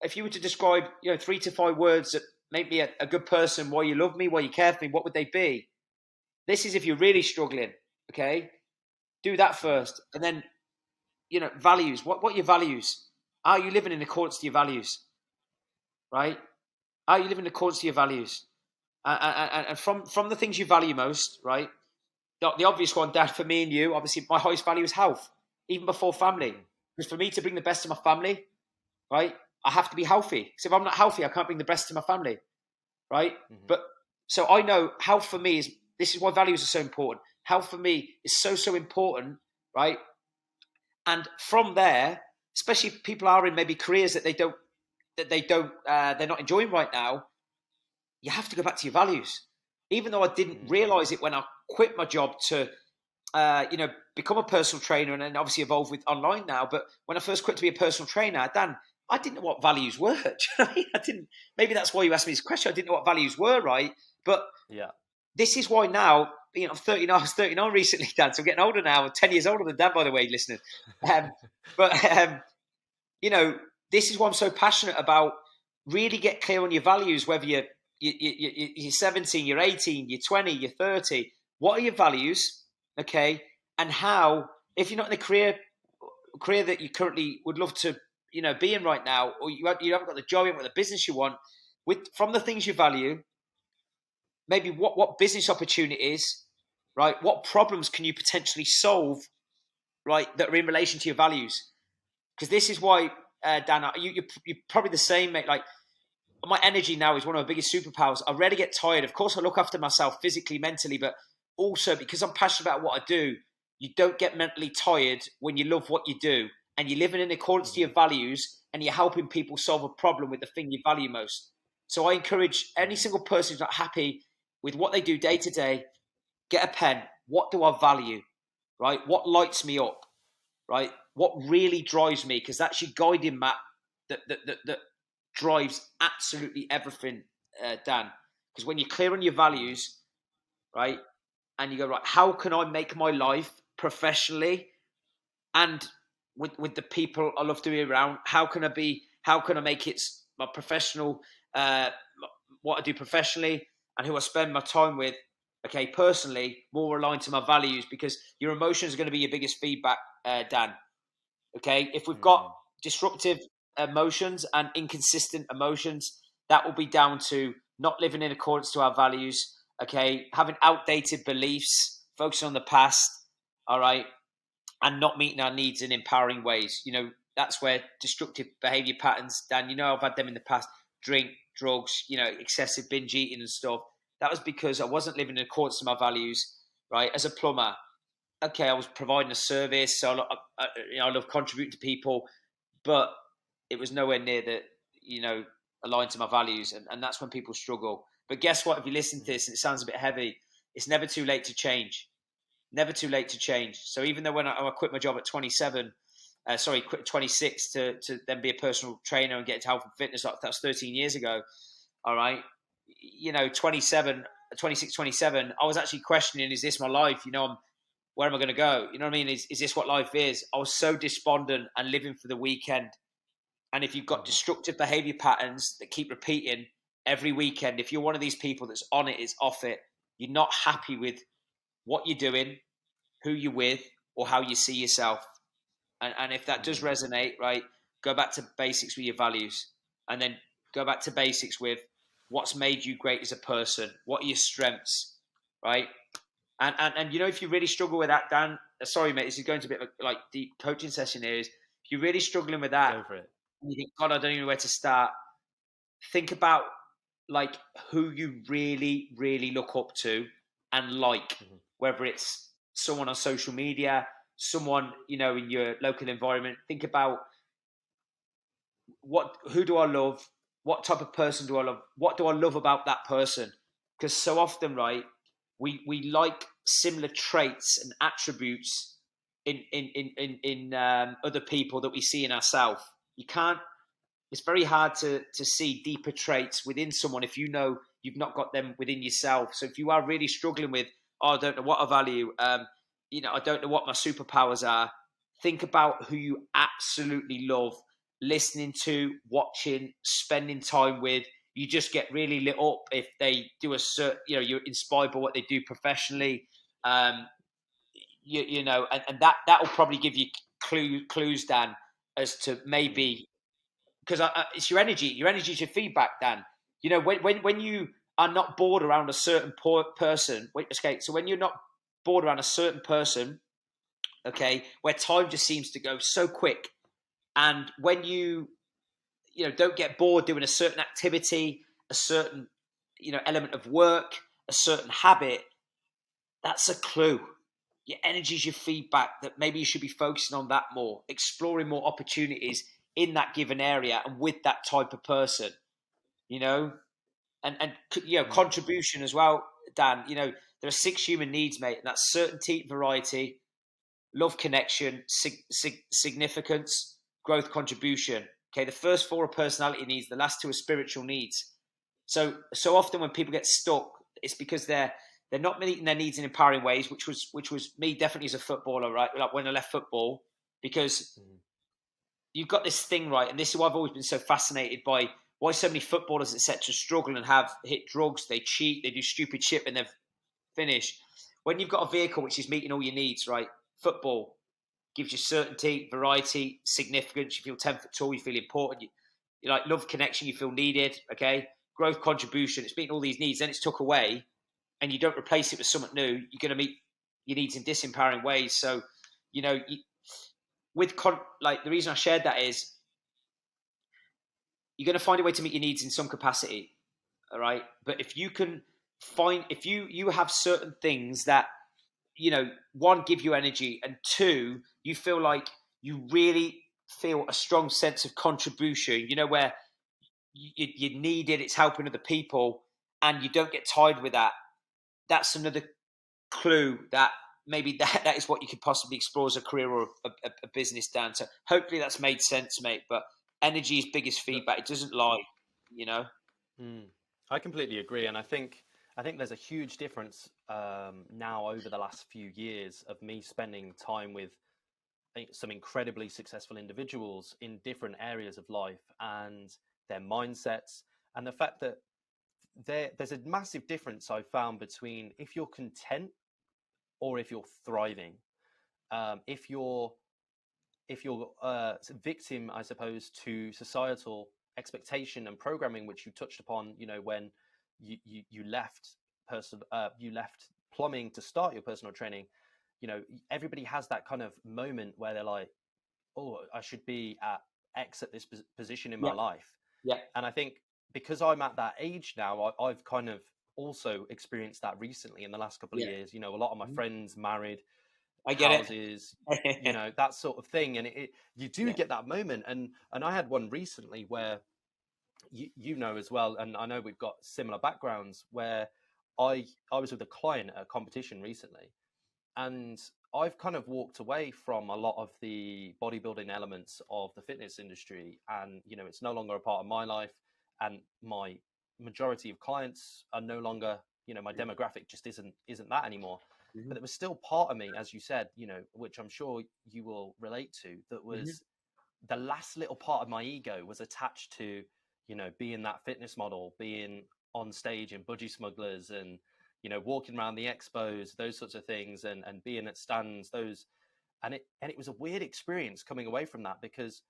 If you were to describe 3 to 5 words that make me a good person, why you love me, why you care for me, what would they be? This is if you're really struggling. Okay, do that first, and then values. What are your values? Are you living in accordance to your values? Right? Are you living in accordance to your values? And from the things you value most, right? The obvious one, Dad, for me and you, obviously, my highest value is health, even before family. Because for me to bring the best to my family, right, I have to be healthy. So if I'm not healthy, I can't bring the best to my family, right? Mm-hmm. But so I know health for me this is why values are so important. Health for me is so important, right? And from there, especially if people are in maybe careers that they're not enjoying right now, you have to go back to your values. Even though I didn't realize it when I quit my job to, become a personal trainer and then obviously evolve with online now. But when I first quit to be a personal trainer, Dan, I didn't know what values were. Do you know what I mean? I didn't. Maybe that's why you asked me this question. I didn't know what values were, right? But Yeah. this is why now, I'm 39. I was 39 recently, Dan. So I'm getting older now. I'm 10 years older than Dan, by the way, listeners. But this is why I'm so passionate about really get clear on your values, whether you're 17, you're 18, you're 20, you're 30. What are your values? Okay. And how, if you're not in a career that you currently would love to, be in right now, or you haven't got the job, you haven't got the business you want, from the things you value, maybe what business opportunities, right? What problems can you potentially solve, right, that are in relation to your values? Because this is why, Dan, you're probably the same, mate. Like, my energy now is one of my biggest superpowers. I rarely get tired. Of course, I look after myself physically, mentally, but also because I'm passionate about what I do, you don't get mentally tired when you love what you do and you're living in accordance to your values and you're helping people solve a problem with the thing you value most. So I encourage any single person who's not happy with what they do day to day, get a pen. What do I value? Right? What lights me up? Right? What really drives me? Because that's your guiding map that drives absolutely everything, Dan. Because when you're clear on your values, right, and you go, right, how can I make my life professionally and with the people I love to be around? How can I make it my professional, what I do professionally and who I spend my time with, okay, personally, more aligned to my values, because your emotions are going to be your biggest feedback, Dan. Okay, if we've got disruptive emotions and inconsistent emotions, that will be down to not living in accordance to our values. Okay, having outdated beliefs, focusing on the past. All right, and not meeting our needs in empowering ways. That's where destructive behavior patterns, Dan, I've had them in the past: drink, drugs, excessive binge eating and stuff. That was because I wasn't living in accordance to my values, right? As a plumber, okay, I was providing a service, so I love contributing to people, but it was nowhere near aligned to my values, and that's when people struggle. But guess what? If you listen to this and it sounds a bit heavy, it's never too late to change. Never too late to change. So even though when I quit my job at 27, quit at 26 to then be a personal trainer and get into health and fitness, that's 13 years ago. All right. 26, 27, I was actually questioning, is this my life? Where am I going to go? You know what I mean? Is this what life is? I was so despondent and living for the weekend. And if you've got destructive behavior patterns that keep repeating every weekend, if you're one of these people that's on it, is off it, you're not happy with what you're doing, who you're with, or how you see yourself. And if that does resonate, right, go back to basics with your values, and then go back to basics with what's made you great as a person. What are your strengths, right? And if you really struggle with that, Dan, sorry, mate, this is going to a bit like deep coaching session here. Is if you're really struggling with that, go for it. And you think, God, I don't even know where to start. Think about like who you really, really look up to and like, whether it's someone on social media, someone, in your local environment. Think about who do I love? What type of person do I love? What do I love about that person? Because so often, right, we like similar traits and attributes in other people that we see in ourselves. It's very hard to see deeper traits within someone if you've not got them within yourself. So if you are really struggling with, I don't know what I value, I don't know what my superpowers are, think about who you absolutely love, listening to, watching, spending time with. You just get really lit up if they do a certain, you're inspired by what they do professionally. And that will probably give you clues, Dan, as to maybe, because it's your energy. Your energy is your feedback, Dan. When you are not bored around a certain person, okay, so when you're not bored around a certain person, okay, where time just seems to go so quick, and when you don't get bored doing a certain activity, a certain element of work, a certain habit, that's a clue. Your energy is your feedback that maybe you should be focusing on that more, exploring more opportunities in that given area and with that type of person, and contribution as well, Dan. There are 6 human needs, mate, and that's certainty, variety, love, connection, significance, growth, contribution. Okay, the first 4 are personality needs, the last 2 are spiritual needs. So often when people get stuck, it's because they're not meeting their needs in empowering ways, which was me definitely as a footballer, right? Like when I left football, because you've got this thing, right? And this is why I've always been so fascinated by why so many footballers, etc., struggle and have hit drugs, they cheat, they do stupid shit when they've finished. When you've got a vehicle which is meeting all your needs, right? Football gives you certainty, variety, significance. You feel 10 foot tall, you feel important. You like love, connection, you feel needed, okay? Growth, contribution, it's meeting all these needs, then it's took away, and you don't replace it with something new, you're going to meet your needs in disempowering ways. So, the reason I shared that is you're going to find a way to meet your needs in some capacity, all right? But if you have certain things that, 1, give you energy, and 2, you feel like you really feel a strong sense of contribution, where you need it, it's helping other people, and you don't get tired with that, that's another clue that maybe that is what you could possibly explore as a career or a business, Dan. So hopefully that's made sense, mate. But energy is biggest feedback. It doesn't lie, you know. Mm. I completely agree, and I think there's a huge difference now over the last few years of me spending time with some incredibly successful individuals in different areas of life and their mindsets, and the fact that there's a massive difference I found between if you're content or if you're thriving. If you're victim, I suppose, to societal expectation and programming, which you touched upon, when you left you left plumbing to start your personal training. Everybody has that kind of moment where they're like, oh, I should be at X at this position in my Yeah, life. yeah, And I think because I'm at that age now, I've kind of also experienced that recently in the last couple of yeah. years. A lot of my friends married, I get houses, it. that sort of thing, and you do Yeah, get that moment. And I had one recently where as well, and I know we've got similar backgrounds, where I was with a client at a competition recently, and I've kind of walked away from a lot of the bodybuilding elements of the fitness industry, and it's no longer a part of my life, and my majority of clients are no longer, my demographic just isn't that anymore. mm-hmm. But there was still part of me, as you said, which I'm sure you will relate to, that Mm-hmm. was the last little part of my ego was attached to, being that fitness model, being on stage in Budgie Smugglers, and walking around the expos, those sorts of things, and being at stands, and it was a weird experience coming away from that, because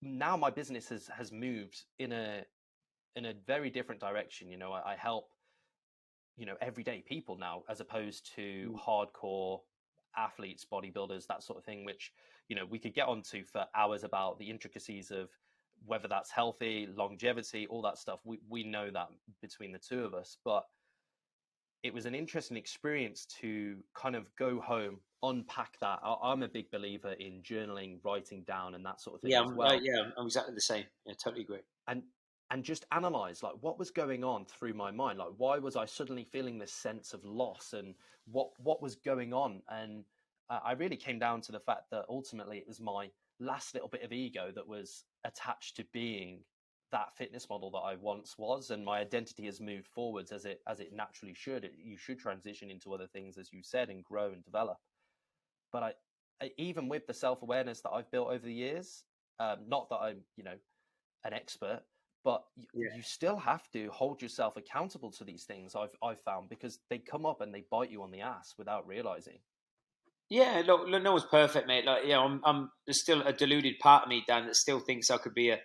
now my business has moved in a very different direction. I help everyday people now, as opposed to hardcore athletes, bodybuilders, that sort of thing, which we could get onto for hours about the intricacies of whether that's healthy, longevity, all that stuff. We know that between the two of us, but it was an interesting experience to kind of go home, unpack that. I'm a big believer in journaling, writing down, and that sort of thing Yeah, as well. I'm exactly the same. Yeah, totally agree. And just analyze, like, what was going on through my mind, like why was I suddenly feeling this sense of loss, and what was going on. And I really came down to the fact that ultimately it was my last little bit of ego that was attached to being that fitness model that I once was, and my identity has moved forwards as it naturally should. You should transition into other things, as you said, and grow and develop. But even with the self-awareness that I've built over the years, not that I'm an expert, but Yeah. you still have to hold yourself accountable to these things. I've found, because they come up and they bite you on the ass without realizing. Yeah, look, no one's perfect, mate. Like, I'm there's still a deluded part of me, Dan, that still thinks I could be a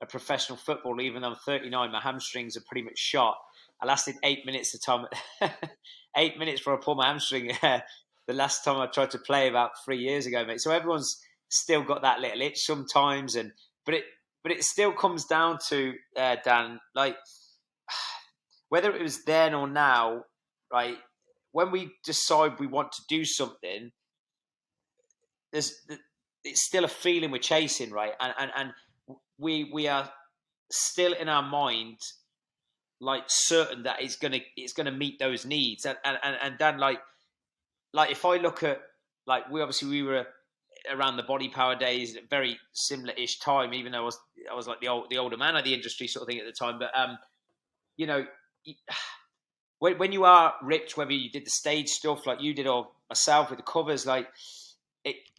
professional footballer, even though I'm 39. My hamstrings are pretty much shot. I lasted 8 minutes the time, 8 minutes before I pulled my hamstring. The last time I tried to play about 3 years ago, mate. So everyone's still got that little itch sometimes, but it still comes down to Dan, like whether it was then or now, right? When we decide we want to do something, there's it's still a feeling we're chasing, right? And we are still in our mind like certain that it's gonna meet those needs. And then like if I look at, like, we were around the body power days, very similar ish time, even though I was like the older man of the industry sort of thing at the time. But you know, when you are ripped, whether you did the stage stuff like you did or myself with the covers, like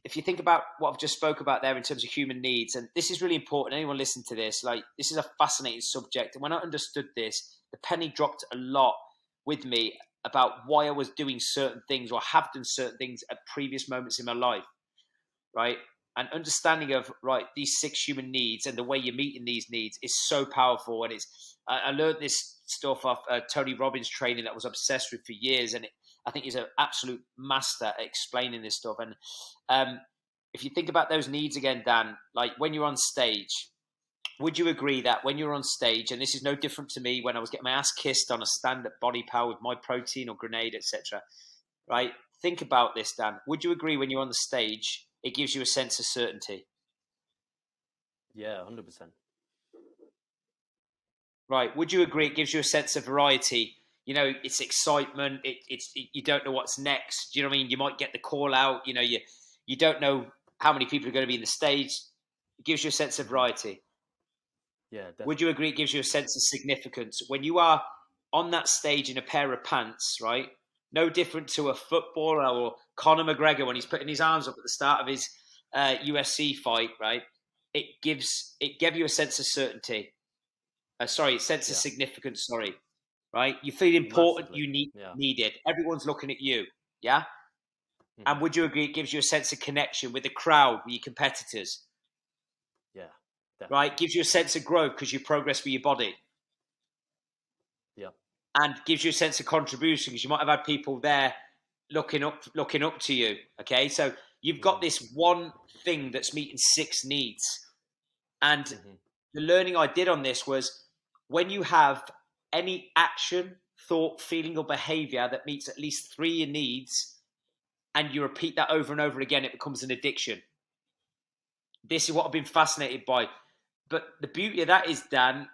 if you think about what I've just spoke about there in terms of human needs, and this is really important, anyone listen to this, like this is a fascinating subject. And when I understood this, the penny dropped a lot with me about why I was doing certain things or have done certain things at previous moments in my life, right? And understanding of, right, these 6 human needs and the way you're meeting these needs is so powerful. And I learned this stuff off Tony Robbins training that I was obsessed with for years, and I think he's an absolute master at explaining this stuff. And if you think about those needs again, Dan, like when you're on stage, would you agree that when you're on stage, and this is no different to me when I was getting my ass kissed on a stand-up body power with my protein or grenade, etc., right? Think about this, Dan. Would you agree when you're on the stage, it gives you a sense of certainty? Yeah, 100%. Right. Would you agree it gives you a sense of variety? It's excitement. You don't know what's next. Do you know what I mean? You might get the call out. You don't know how many people are going to be in the stage. It gives you a sense of Mhm. variety. Yeah, Would you definitely. agree it gives you a sense of significance? When you are on that stage in a pair of pants, right? No different to a footballer or Conor McGregor when he's putting his arms up at the start of his UFC fight, right? It gave you a sense of certainty. Sorry, sense of Yeah, significance. Sorry, right? You feel important. massively. You Yeah. needed. Everyone's looking at you. Yeah. And Mhm. would you agree it gives you a sense of connection with the crowd, with your competitors, Yeah, right? definitely. Gives you a sense of growth because you progress with your body, Yeah. and gives you a sense of contribution because you might have had people there looking up to you. Okay, so you've got Mhm. this one thing that's meeting six needs, and Mhm. the learning I did on this was when you have any action, thought, feeling, or behavior that meets at least three of your needs, and you repeat that over and over again, it becomes an addiction. This is what I've been fascinated by. But the beauty of that is, Dan,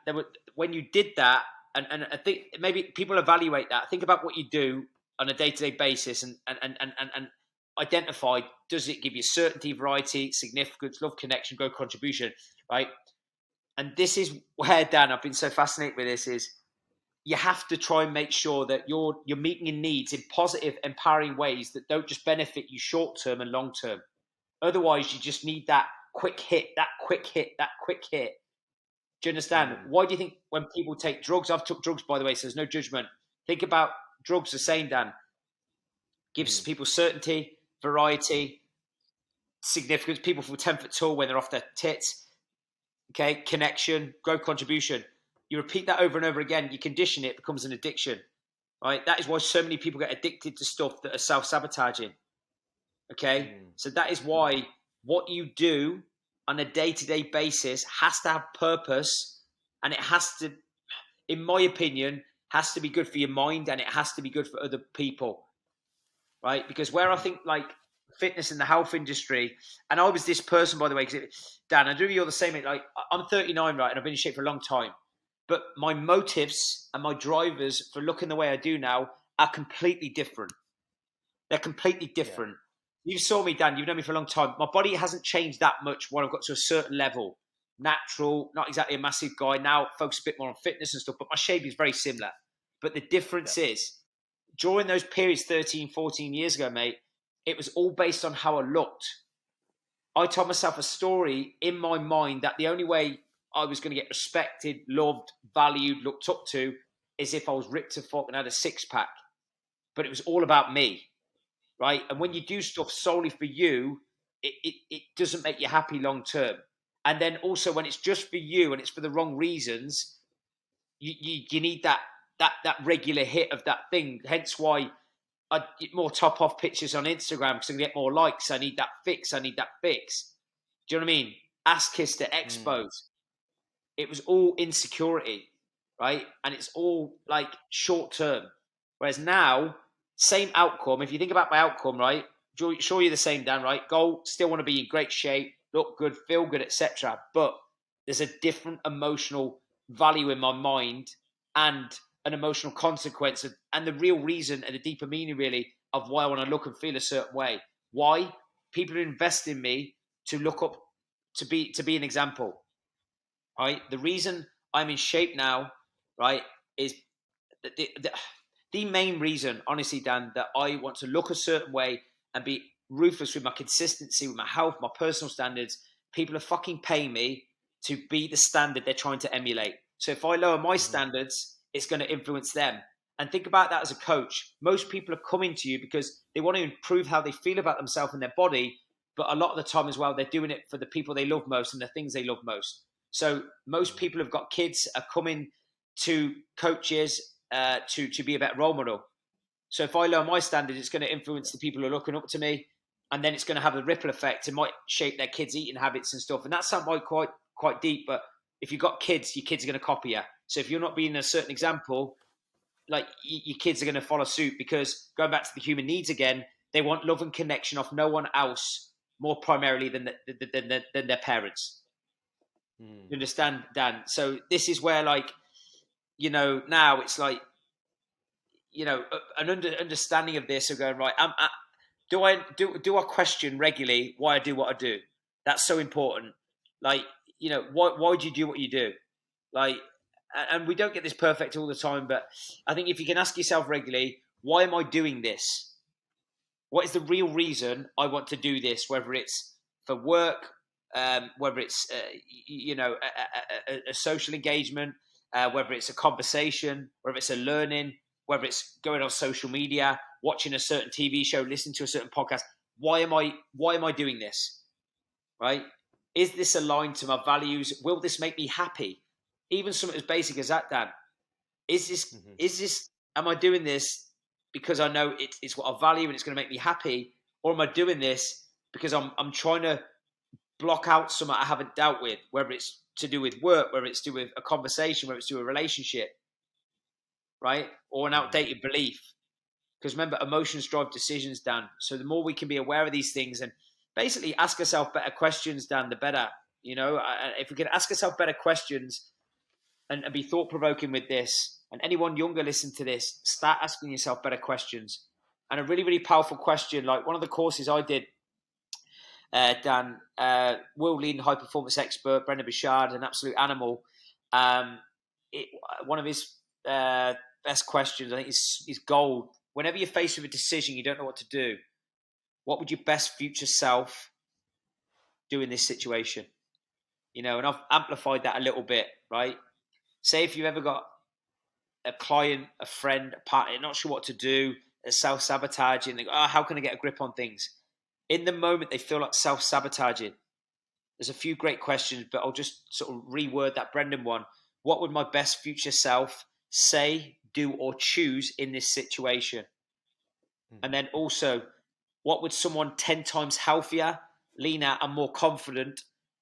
when you did that, and I think maybe people evaluate that. Think about what you do on a day-to-day basis and identify, does it give you certainty, variety, significance, love, connection, growth, contribution, right? And this is where, Dan, I've been so fascinated with this is you have to try and make sure that you're meeting your needs in positive, empowering ways that don't just benefit you short term and long term. Otherwise, you just need that quick hit, that quick hit, that quick hit. Do you understand? Mm. Why do you think when people take drugs? I've took drugs, by the way, so there's no judgment. Think about drugs the same, Dan. Gives Mm. people certainty, variety, significance. People feel 10 foot tall when they're off their tits. Okay, connection, growth, contribution. You repeat that over and over again, you condition it, it becomes an addiction. Right? That is why so many people get addicted to stuff that are self-sabotaging. Okay? Mm. So that is why what you do on a day-to-day basis has to have purpose, and it has to, in my opinion, has to be good for your mind, and it has to be good for other people, right? Because where I Mhm. think like fitness in the health industry, and I was this person, by the way, because Dan, I do you're the same. Like I'm 39, right, and I've been in shape for a long time, but my motives and my drivers for looking the way I do now are completely different. They're completely Yeah. different. You saw me, Dan. You've known me for a long time. My body hasn't changed that much when I've got to a certain level. Natural, not exactly a massive guy. Now focus a bit more on fitness and stuff, but my shape is very similar. But the Yeah. difference is, during those periods 13, 14 years ago, mate, it was all based on how I looked. I told myself a story in my mind that the only way I was going to get respected, loved, valued, looked up to is if I was ripped to fuck and had a six pack. But it was all about me, right? And when Mhm. you do stuff solely for you, it doesn't make you happy long term. And then also when it's just for you and it's for the wrong reasons, you need that regular hit of that thing. Hence why I get more top off pictures on Instagram because I can get more likes. I need that fix. I need that fix. Do you know what I mean? Ask Kiss to Mm. expose. It was all insecurity, right? And it's all like short term. Whereas now, same outcome. If you think about my outcome, right? Sure, you're the same, Dan, right? Goal, still want to be in great shape, look good, feel good, etc. But there's a different emotional value in my mind and an emotional consequence of, and the real reason and the deeper meaning really of why I want to look and feel a certain way. Why? People invest in me to look up to be an example, right? The reason I'm in shape now, right, is the main reason, honestly, Dan, that I want to look a certain way and be ruthless with my consistency, with my health, my personal standards. People are fucking paying me to be the standard they're trying to emulate. So if I lower my Mhm. standards, it's going to influence them. And think about that as a coach. Most people are coming to you because they want to improve how they feel about themselves and their body. But a lot of the time as well, they're doing it for the people they love most and the things they love most. So most Mhm. people have got kids are coming to coaches to be a better role model. So if I lower my standards, it's going to influence Yeah. the people who are looking up to me, and then it's going to have a ripple effect. It might shape their kids' eating habits and stuff. And that sounds like quite deep, but if you've got kids, your kids are going to copy you. So if you're not being a certain Yeah. example, like your kids are going to follow suit because going back to the human needs again, they want love and connection off no one else more primarily than their parents. Mm. You understand, Dan? So this is where like now it's like an understanding of this of going right. Do I question regularly why I do what I do? That's so important. Like, why do you do what you do? Like, and we don't get this perfect all the time, but I think if you can ask yourself regularly, why am I doing this? What is the real reason I want to do this? Whether it's for work, whether it's a social engagement, whether it's a conversation, whether it's a learning, whether it's going on social media, watching a certain TV show, listening to a certain podcast. Why am I doing this? Right? Is this aligned to my values? Will this make me happy? Even something as basic as that, Dan. Is this? Am I doing this because I know it's what I value and it's going to make me happy, or am I doing this because I'm trying to block out something I haven't dealt with, whether it's to do with work, whether it's to do with a conversation, whether it's to do with a relationship, right, or an outdated belief? Because remember, emotions drive decisions, Dan. So the more we can be aware of these things and basically ask ourselves better questions, Dan, the better. If we can ask ourselves better questions and be thought provoking with this, and anyone younger listen to this, start asking yourself better questions. And a really, really powerful question, like one of the courses I did, Dan, world leading high performance expert, Brendan Bouchard, an absolute animal. One of his best questions, I think, is gold. Whenever you're faced with a decision, you don't know what to do. What would your best future self do in this situation? And I've amplified that a little bit, right? Say if you've ever got a client, a friend, a partner, not sure what to do, they're self-sabotaging, they go, how can I get a grip on things? In the moment, they feel like self-sabotaging. There's a few great questions, but I'll just sort of reword that Brendan one. What would my best future self say, do, or choose in this situation? And then also, what would someone 10 times healthier, leaner, and more confident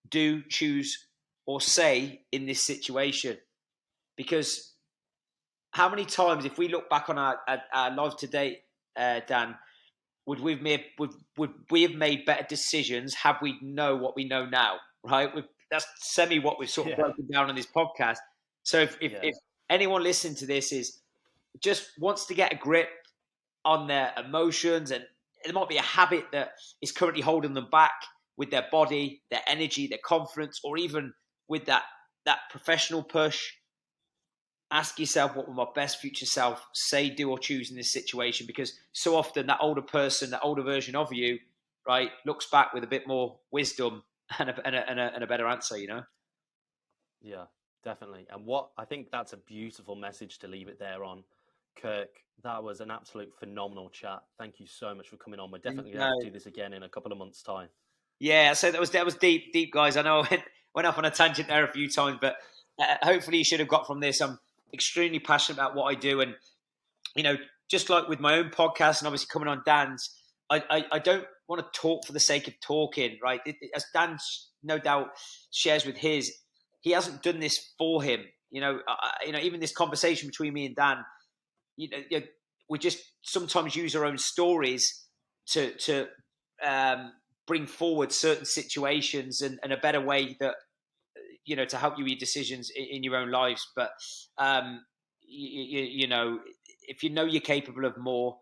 do, choose, or say in this situation? Because how many times, if we look back on our life today, Dan, would we have made better decisions had we know what we know now, right? That's what we've sort of broken down on this podcast. So if anyone listening to this is just wants to get a grip on their emotions, and there might be a habit that is currently holding them back with their body, their energy, their confidence, or even with that professional push, ask yourself, what will my best future self say, do, or choose in this situation? Because so often that older person, that older version of you, right, looks back with a bit more wisdom and a better answer, Yeah, definitely. And what I think that's a beautiful message to leave it there on. Kirk, that was an absolute phenomenal chat. Thank you so much for coming on. We're definitely going to have to do this again in a couple of months' time. Yeah, so that was deep, guys. I know I went off on a tangent there a few times, but hopefully you should have got from this. I'm extremely passionate about what I do, and just like with my own podcast and obviously coming on Dan's, I don't want to talk for the sake of talking, right? As Dan no doubt shares with his, he hasn't done this for him. Even this conversation between me and Dan, we just sometimes use our own stories to bring forward certain situations and a better way that to help you with your decisions in your own lives. But if you're capable of more,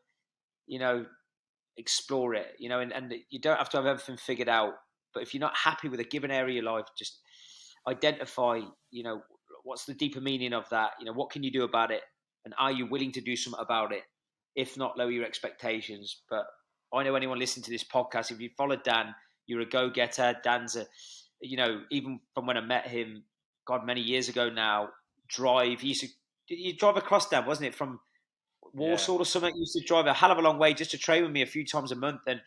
explore it. And you don't have to have everything figured out. But if you're not happy with a given area of your life, just identify. What's the deeper meaning of that? What can you do about it? And are you willing to do something about it? If not, lower your expectations. But I know anyone listening to this podcast, if you follow Dan, you're a go-getter. Dan's even from when I met him, God, many years ago now, you drive across, Dan, wasn't it? From Warsaw or something? You used to drive a hell of a long way just to train with me a few times a month. And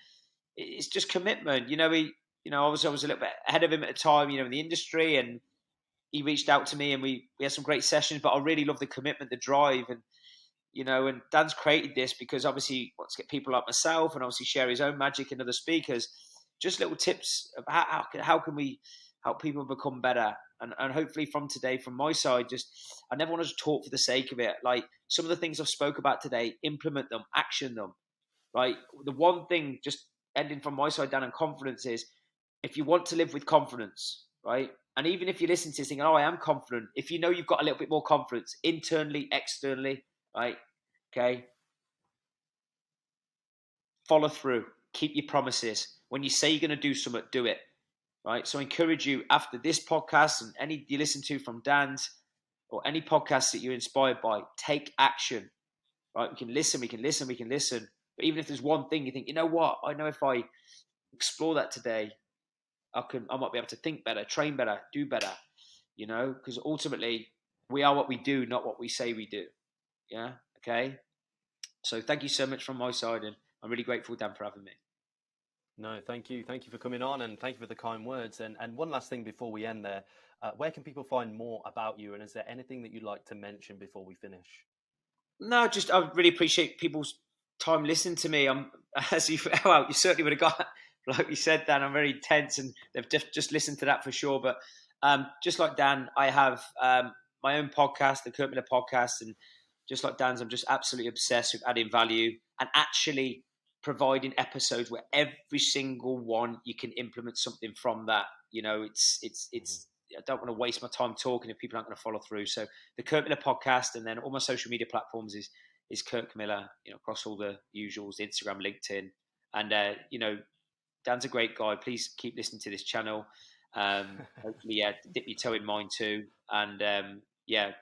it's just commitment. I was a little bit ahead of him at the time, in the industry, and he reached out to me and we had some great sessions, but I really love the commitment, the drive, and and Dan's created this because obviously he wants to get people like myself and obviously share his own magic and other speakers, just little tips of how can we help people become better. And hopefully from today, from my side, just I never want to talk for the sake of it. Like some of the things I've spoke about today, implement them, action them, right? The one thing, just ending from my side, Dan, and confidence is, if you want to live with confidence, right? And even if you listen to this thinking, I am confident, if you know you've got a little bit more confidence internally, externally, right? Okay. Follow through. Keep your promises. When you say you're going to do something, do it. right? So I encourage you after this podcast and any you listen to from Dan's or any podcast that you're inspired by, take action, right? We can listen. But even if there's one thing you think, you know what, I know if I explore that today, I might be able to think better, train better, do better, because ultimately we are what we do, not what we say we do. Yeah. Okay. So thank you so much from my side, and I'm really grateful, Dan, for having me. No, thank you. Thank you for coming on, and thank you for the kind words. And one last thing before we end there, where can people find more about you? And is there anything that you'd like to mention before we finish? No, just I really appreciate people's time listening to me. I'm as you well, you certainly would have got like you said, Dan. I'm very intense, and they've just listened to that for sure. But just like Dan, I have my own podcast, the Kirk Miller podcast, and just like Dan's, I'm just absolutely obsessed with adding value and actually providing episodes where every single one you can implement something from that. It's I don't want to waste my time talking if people aren't going to follow through. So the Kirk Miller podcast, and then all my social media platforms is Kirk Miller, across all the usuals, Instagram, LinkedIn, and Dan's a great guy. Please keep listening to this channel. Hopefully, dip your toe in mine too, and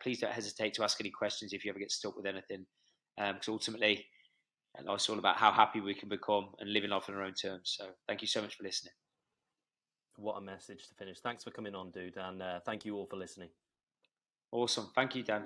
please don't hesitate to ask any questions if you ever get stuck with anything, because ultimately, it's all about how happy we can become and living life on our own terms. So, thank you so much for listening. What a message to finish. Thanks for coming on, dude, and thank you all for listening. Awesome. Thank you, Dan.